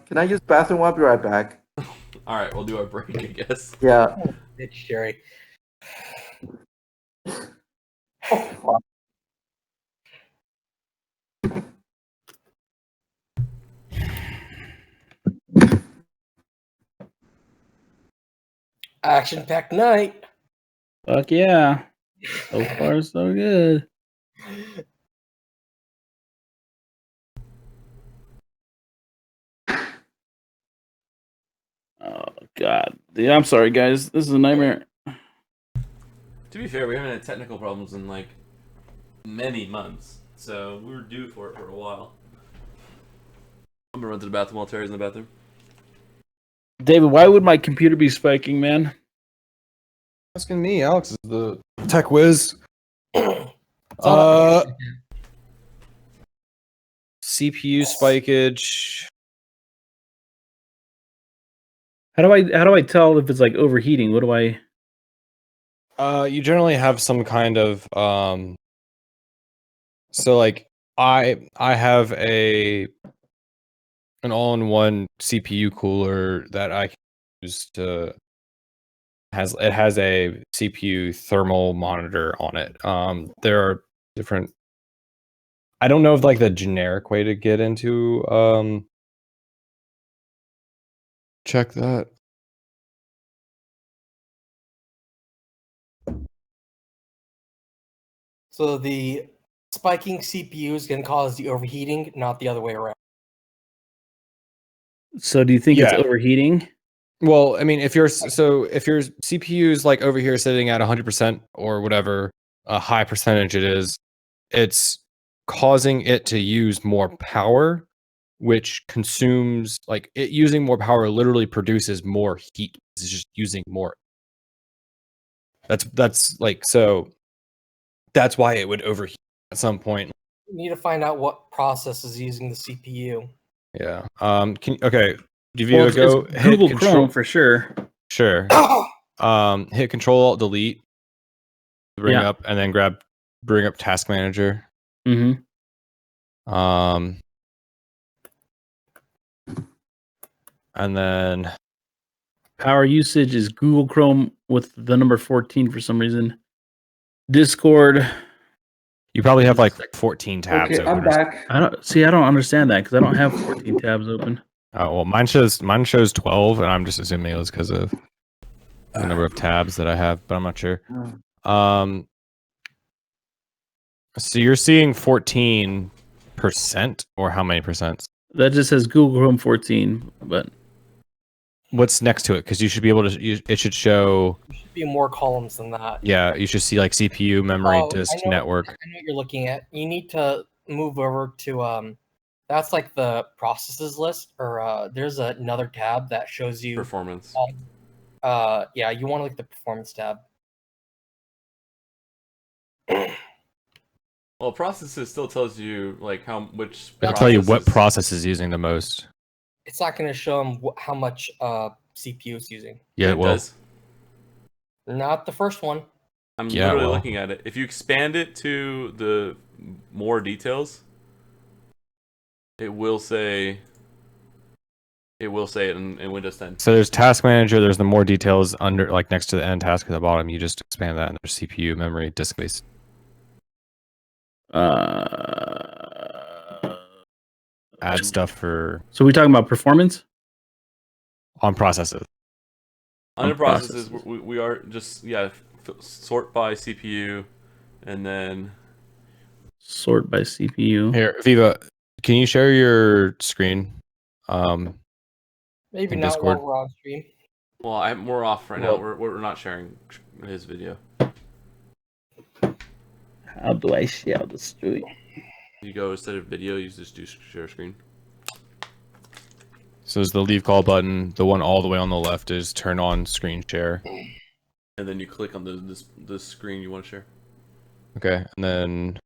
Can I use bathroom? I'll be right back. All right, we'll do our break, I guess. Yeah. It's Sherry. Oh, Action-packed night. Fuck yeah. So far, so good. Oh, God. Yeah, I'm sorry, guys. This is a nightmare. To be fair, we haven't had technical problems in, like, many months. So we were due for it for a while. I'm gonna run to the bathroom while Terry's in the bathroom. David, why would my computer be spiking, man? Asking me, Alex is the tech whiz. CPU spikeage. How do I tell if it's like overheating? What do I? You generally have some kind of so like I have an all-in-one CPU cooler that I can use to it has a CPU thermal monitor on it. There are different. I don't know if like the generic way to get into check that. So the spiking CPUs can cause the overheating, not the other way around. So do you think it's overheating? Well, I mean, if your CPU is like over here sitting at 100% or whatever a high percentage it is, it's causing it to use more power, which consumes like it using more power literally produces more heat. It's just using more. That's like so. That's why it would overheat at some point. You need to find out what process is using the CPU. Yeah. Okay. Give you go it's hit Google control Chrome for sure. Sure. Hit Control Alt Delete. Bring up and then bring up Task Manager. Mm-hmm. And then power usage is Google Chrome with the number 14 for some reason. Discord. You probably have like 14 tabs Okay, I'm open. back. I don't understand that because I don't have 14 tabs open. Oh well, mine shows 12, and I'm just assuming it was because of the number of tabs that I have, but I'm not sure. So you're seeing 14%, or how many percent? That just says Google Chrome 14, but What's next to it? Because you should be able to. It should show. There should be more columns than that. Yeah, you should see like CPU, memory, disk, network. I know what you're looking at. You need to move over to that's like the processes list, or there's another tab that shows you Performance. yeah, you want to look at the performance tab. Well, processes still tells you like which. It'll tell you what processes- process is using the most. It's not going to show them how much CPU is using. Yeah, it well, does. Not the first one. I'm Yeah, literally well. looking at it. If you expand it to the more details, it will say it in Windows 10. So there's task manager. There's the more details under, like next to the end task at the bottom. You just expand that, and there's CPU, memory, disk space. Add stuff for so we talking about performance? on processes. Under On processes, processes. we are just sort by CPU, and then Sort by CPU. Here, Viva, can you share your screen? Maybe In not Discord. while we're on stream. well, we're off right now. Well- We're not sharing his video. How do I share the screen? You go instead of video, you just do share screen. So there's the leave call button. The one all the way on the left is turn on screen share. And then you click on the screen you want to share. Okay, and then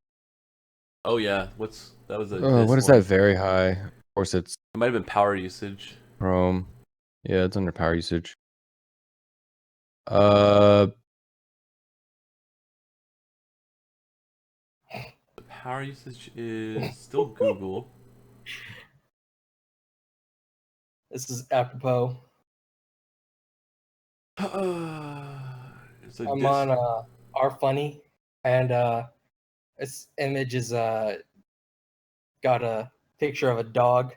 Oh yeah, that was a. what is disk one. that? Very high. Of course, it's It might have been power usage. Chrome. Yeah, it's under power usage. Uh, The power usage is still Google. This is apropos. It's a I'm disk. on R Funny, and this image is got a picture of a dog,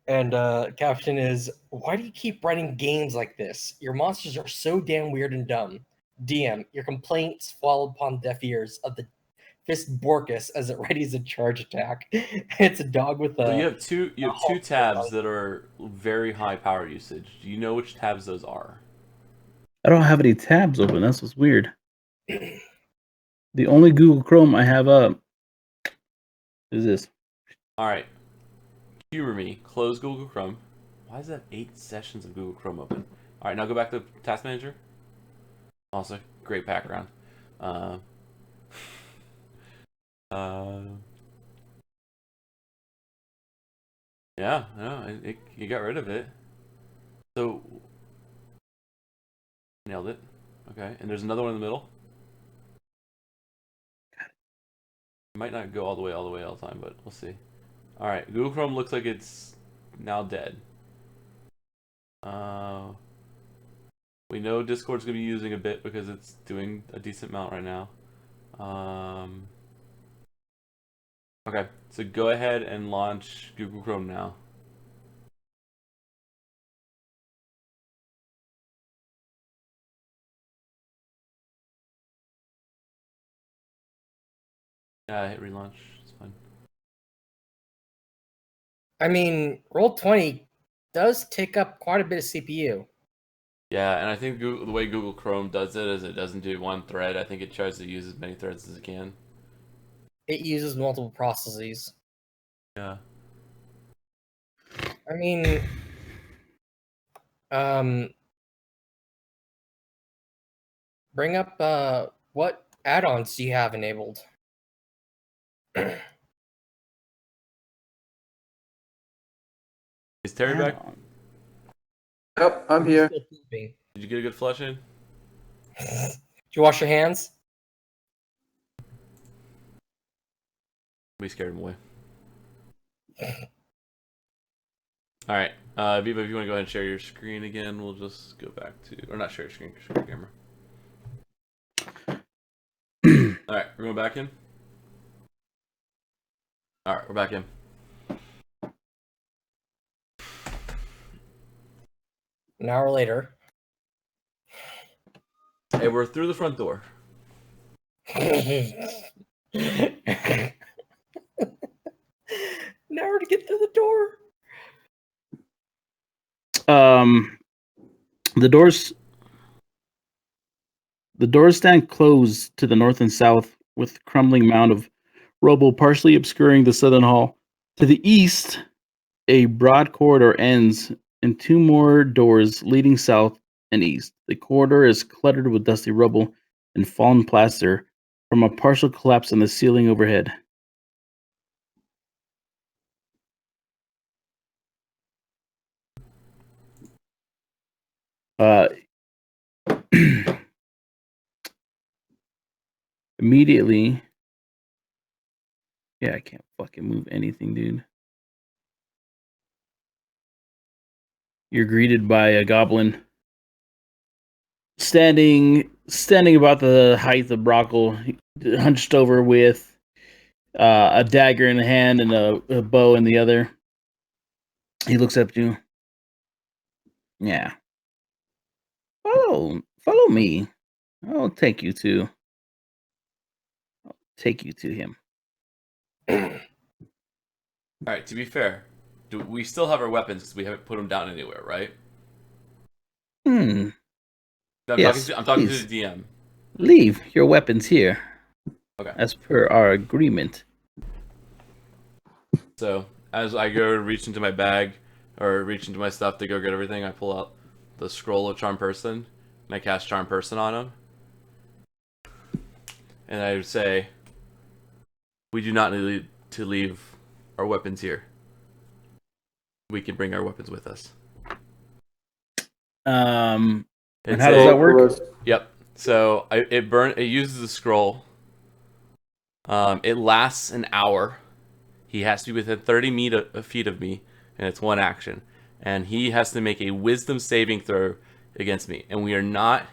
and caption is, "Why do you keep writing games like this? Your monsters are so damn weird and dumb. DM, your complaints fall upon deaf ears of the Fist Borkus as it readies a charge attack." It's a dog with a. So you have two Hulk tabs dog. that are very high power usage. Do you know which tabs those are? I don't have any tabs open. That's what's weird. The only Google Chrome I have up is this. All right. Humor me. Close Google Chrome. Why is that 8 sessions of Google Chrome open? All right, now go back to Task Manager. Also, great background. Yeah, no, you got rid of it. So, nailed it. Okay, and there's another one in the middle. It might not go all the way all the time, but we'll see. All right, Google Chrome looks like it's now dead. We know Discord's gonna be using a bit because it's doing a decent amount right now. Okay, so go ahead and launch Google Chrome now. Yeah, hit relaunch. It's fine. I mean, Roll20 does take up quite a bit of CPU. Yeah, and I think the way Google Chrome does it is it doesn't do one thread. I think it tries to use as many threads as it can. It uses multiple processes. Yeah. I mean, bring up what add-ons do you have enabled? Is Terry back? Yep, I'm here. Still pooping. Did you get a good flush in? Did you wash your hands? We scared him away. All right. Viva, if you want to go ahead and share your screen again, we'll just go back to, or not share your screen, share your camera. All right, we're going back in. All right, we're back in. An hour later. Hey, we're through the front door. Never to get through the door. The doors stand closed to the north and south, with a crumbling mound of rubble partially obscuring the southern hall. To the east, a broad corridor ends in two more doors leading south and east. The corridor is cluttered with dusty rubble and fallen plaster from a partial collapse in the ceiling overhead. Immediately, yeah, I can't fucking move anything, dude. You're greeted by a goblin standing about the height of Brockle, hunched over with a dagger in the hand and a bow in the other. He looks up at you. Yeah. Follow me. I'll take you to him. All right, to be fair, we still have our weapons because we haven't put them down anywhere, right? Yes, I'm talking to please. the DM. Leave your weapons here. Okay. As per our agreement. So as I go reach into my bag or reach into my stuff to go get everything, I pull out the scroll of Charm Person and I cast Charm Person on him. And I would say, we do not need to leave our weapons here. We can bring our weapons with us. And how does that work? Yep. So it uses the scroll. It lasts an hour. He has to be within 30 feet of me, and it's one action. And he has to make a wisdom saving throw against me. And we are not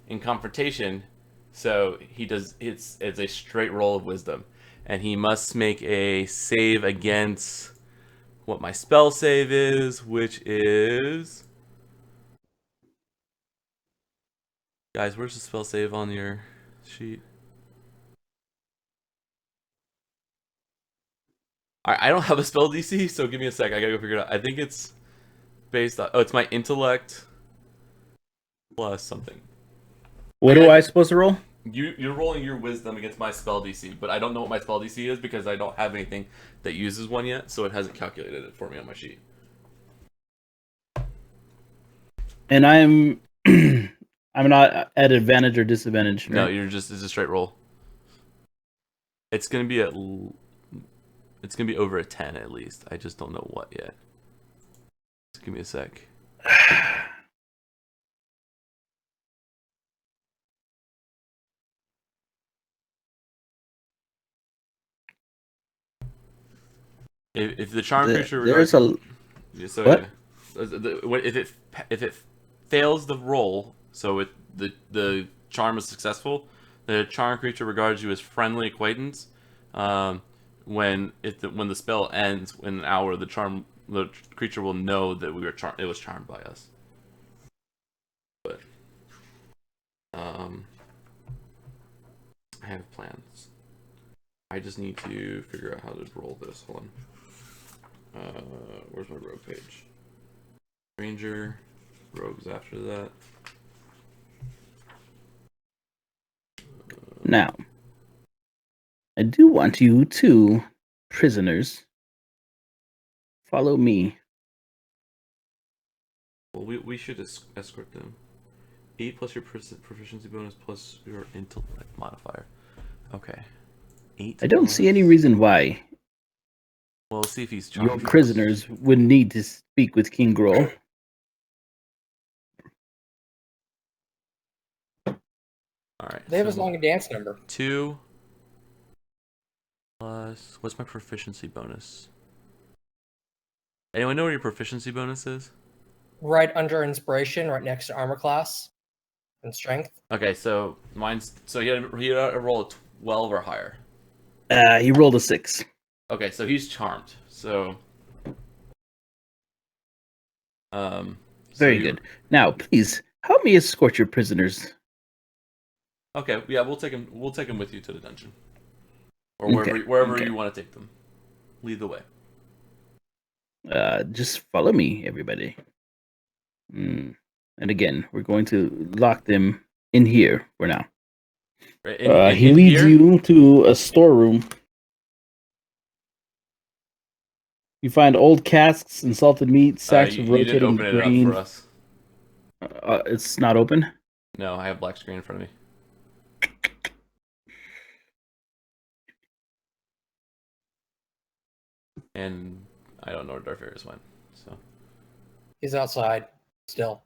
in confrontation, so he does. It's a straight roll of wisdom, and he must make a save against what my spell save is, which is. Guys, where's the spell save on your sheet? I don't have a spell DC, so give me a sec. I gotta go figure it out. I think it's based on... Oh, it's my intellect plus something. What am I supposed to roll? You're rolling your wisdom against my spell DC, but I don't know what my spell DC is because I don't have anything that uses one yet, so it hasn't calculated it for me on my sheet. And I'm I'm not at advantage or disadvantage. Right? No, it's a straight roll. It's gonna be over a 10 at least. I just don't know what yet. Just give me a sec. If the charm creature regards what? If it fails the roll, so the charm is successful, the charm creature regards you as friendly acquaintance. When the spell ends in an hour, the creature will know that it was charmed by us. But I have plans. I just need to figure out how to roll this. Hold on. Where's my rogue page? Ranger, rogues after that. Now, I do want you two prisoners follow me. Well, we should escort them. 8 plus your proficiency bonus plus your intellect modifier. Okay. 8. I don't see any reason why Well, let's see if he's charmed. your prisoners would need to speak with King Grohl. All right. They have his long dance number. 2 plus what's my proficiency bonus? Anyone know what your proficiency bonus is? Right under inspiration, right next to armor class and strength. Okay, so mine's he had a roll of 12 or higher. He rolled a 6. Okay, so he's charmed. So Very good. Now, please help me escort your prisoners. Okay, yeah, we'll take him with you to the dungeon. Or Okay, wherever okay. you want to take them. Lead the way. Just follow me, everybody. And again, we're going to lock them in here for now. Right, He in leads here? you to a storeroom. You find old casks and salted meat, sacks of You didn't rotating open it up for grain. us. It's not open. No, I have black screen in front of me. And I don't know where Darfarius went. So He's outside still.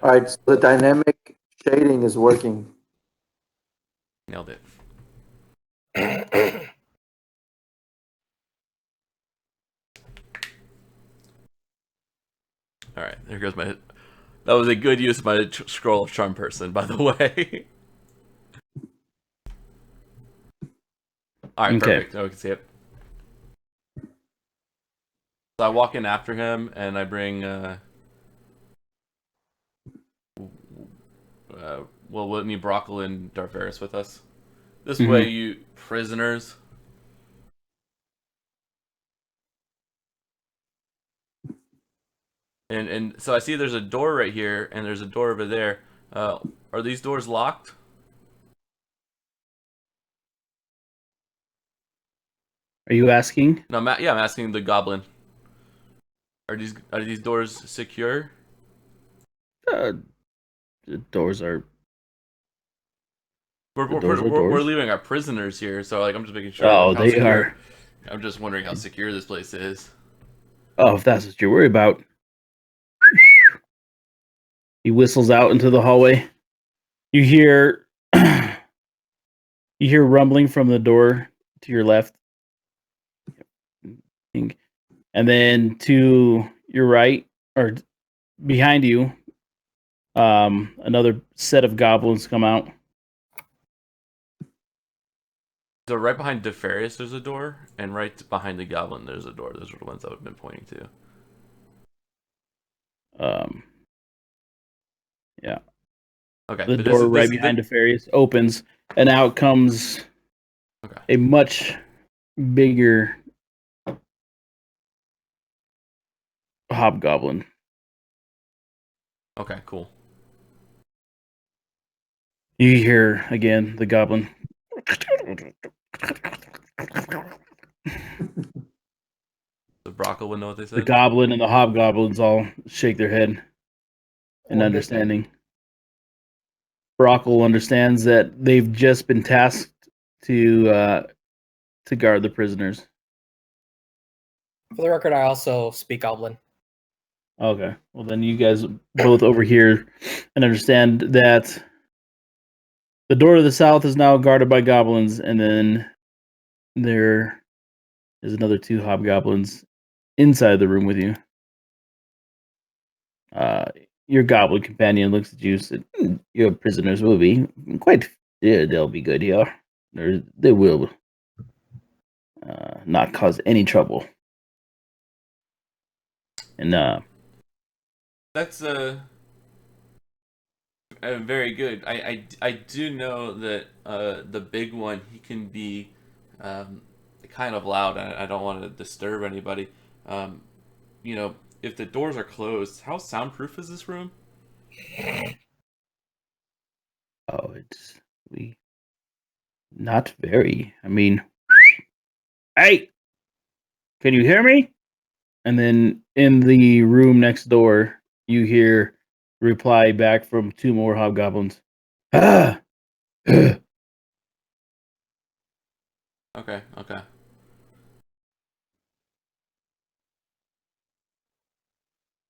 All right, so the dynamic shading is working. nailed it. All right, there goes my. That was a good use of my scroll of charm person, by the way. All right, Okay. perfect. Now we can see it. So I walk in after him, and I bring. Well, Whitney, Brockle, and Darvaris with us. This way, you prisoners. And so I see there's a door right here, and there's a door over there. Are these doors locked? Are you asking? No, I'm asking the goblin. Are these doors secure? The doors are. We're, The we're, doors are we're, we're doors. leaving our prisoners here, so like I'm just making sure Oh, how they secure. are. I'm just wondering how secure this place is. Oh, if that's what you're worried about. He whistles out into the hallway. You hear rumbling from the door to your left. And then to your right or behind you, another set of goblins come out. So right behind Defarius there's a door, and right behind the goblin there's a door. Those are the ones I've been pointing to. Yeah. Okay. The But door right behind Defarius opens, and out comes a much bigger hobgoblin. Okay, cool. You hear again the goblin. The Brockle would know what they The said. goblin and the hobgoblins all shake their head in understanding. Brockle understands that they've just been tasked to guard the prisoners. For the record, I also speak Goblin. Okay, well then you guys both overhear and understand that the door to the south is now guarded by goblins, and then there is another 2 hobgoblins inside the room with you. Your goblin companion looks at you and said, "Your prisoners will be quite. Yeah, they'll be good here. They will not cause any trouble." And That's very good. I do know that the big one, he can be kind of loud. I don't want to disturb anybody. You know, if the doors are closed, how soundproof is this room? it's we not very. I mean, hey, can you hear me? And then in the room next door, you hear reply back from 2 more hobgoblins. Ah! Okay.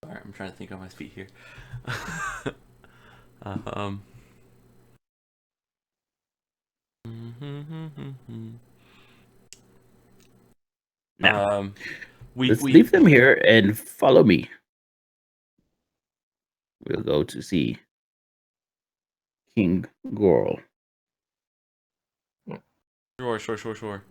Sorry, I'm trying to think on my feet here. um. Now, Let's leave them here and follow me. We'll go to see King Goral. Sure.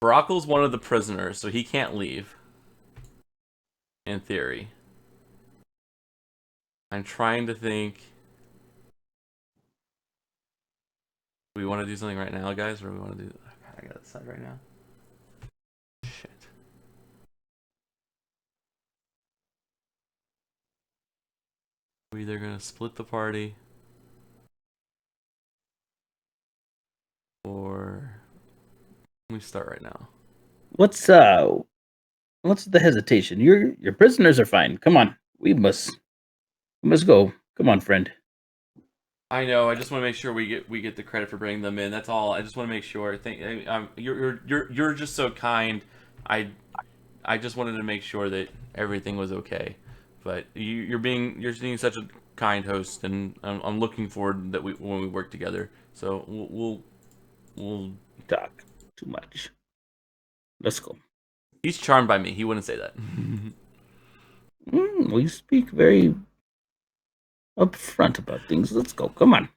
Brockle's one of the prisoners, so he can't leave. In theory. I'm trying to think. Do we want to do something right now, guys, or do we want to do... I gotta decide right now. Shit. We're either gonna split the party or we start right now. What's the hesitation? Your prisoners are fine. Come on. We must go. Come on, friend. I know. I just want to make sure we get the credit for bringing them in. That's all. I just want to make sure. You're just so kind. I just wanted to make sure that everything was okay. But you're being such a kind host, and I'm looking forward that when we work together. So we'll talk too much. Let's go. He's charmed by me. He wouldn't say that. We speak very upfront about things. Let's go. Come on.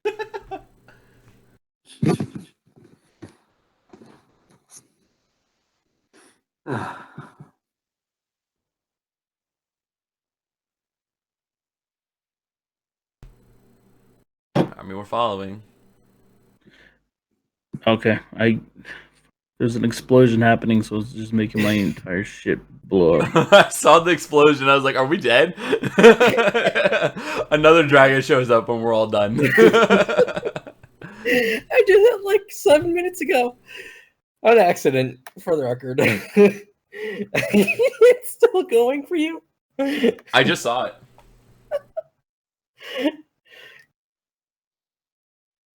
I mean, we're following. Okay. There's an explosion happening, so it's just making my entire shit blow up. I saw the explosion. I was like, "Are we dead?" Another dragon shows up when we're all done. I did that like 7 minutes ago. On accident, for the record. It's still going for you? I just saw it.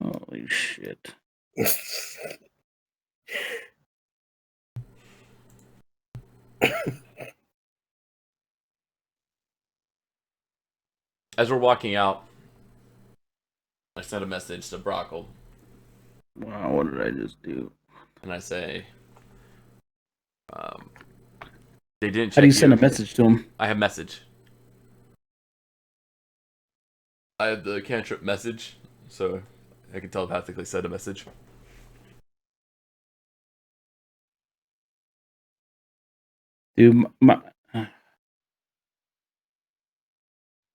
Holy shit. As we're walking out, I sent a message to Brockle. Wow, what did I just do? And I say, they didn't check How do you send a message to him? I have message. I have the cantrip message, so I can telepathically send a message. Dude,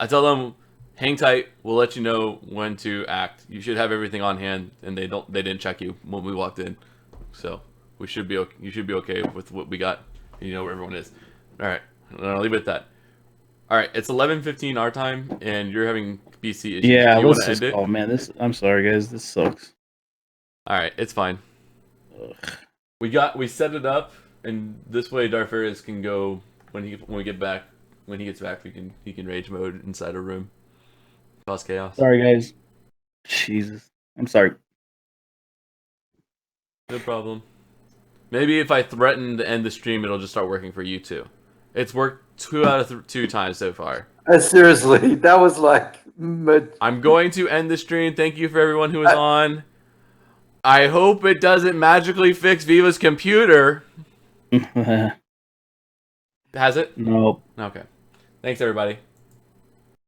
I tell them, hang tight. We'll let you know when to act. You should have everything on hand, and they didn't check you when we walked in, so we should be okay. You should be okay with what we got. You know where everyone is. All right, I'll leave it at that. All right, it's 11:15 our time, and you're having BC issues. yeah, Do you let's want to end just. it? Oh man, I'm sorry, guys. This sucks. All right, it's fine. Ugh. We set it up, and this way Darfarius can go when we get back. When he gets back, he can rage mode inside a room, cause chaos. Sorry, guys. Jesus, I'm sorry. No problem. Maybe if I threaten to end the stream, it'll just start working for you too. It's worked 2 out of 2 times so far. Seriously, that was like. I'm going to end the stream. Thank you for everyone who was on. I hope it doesn't magically fix Viva's computer. Has it? Nope. Okay. Thanks, everybody.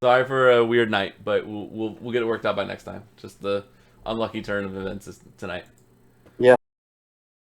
Sorry for a weird night, but we'll get it worked out by next time. Just the unlucky turn of events tonight.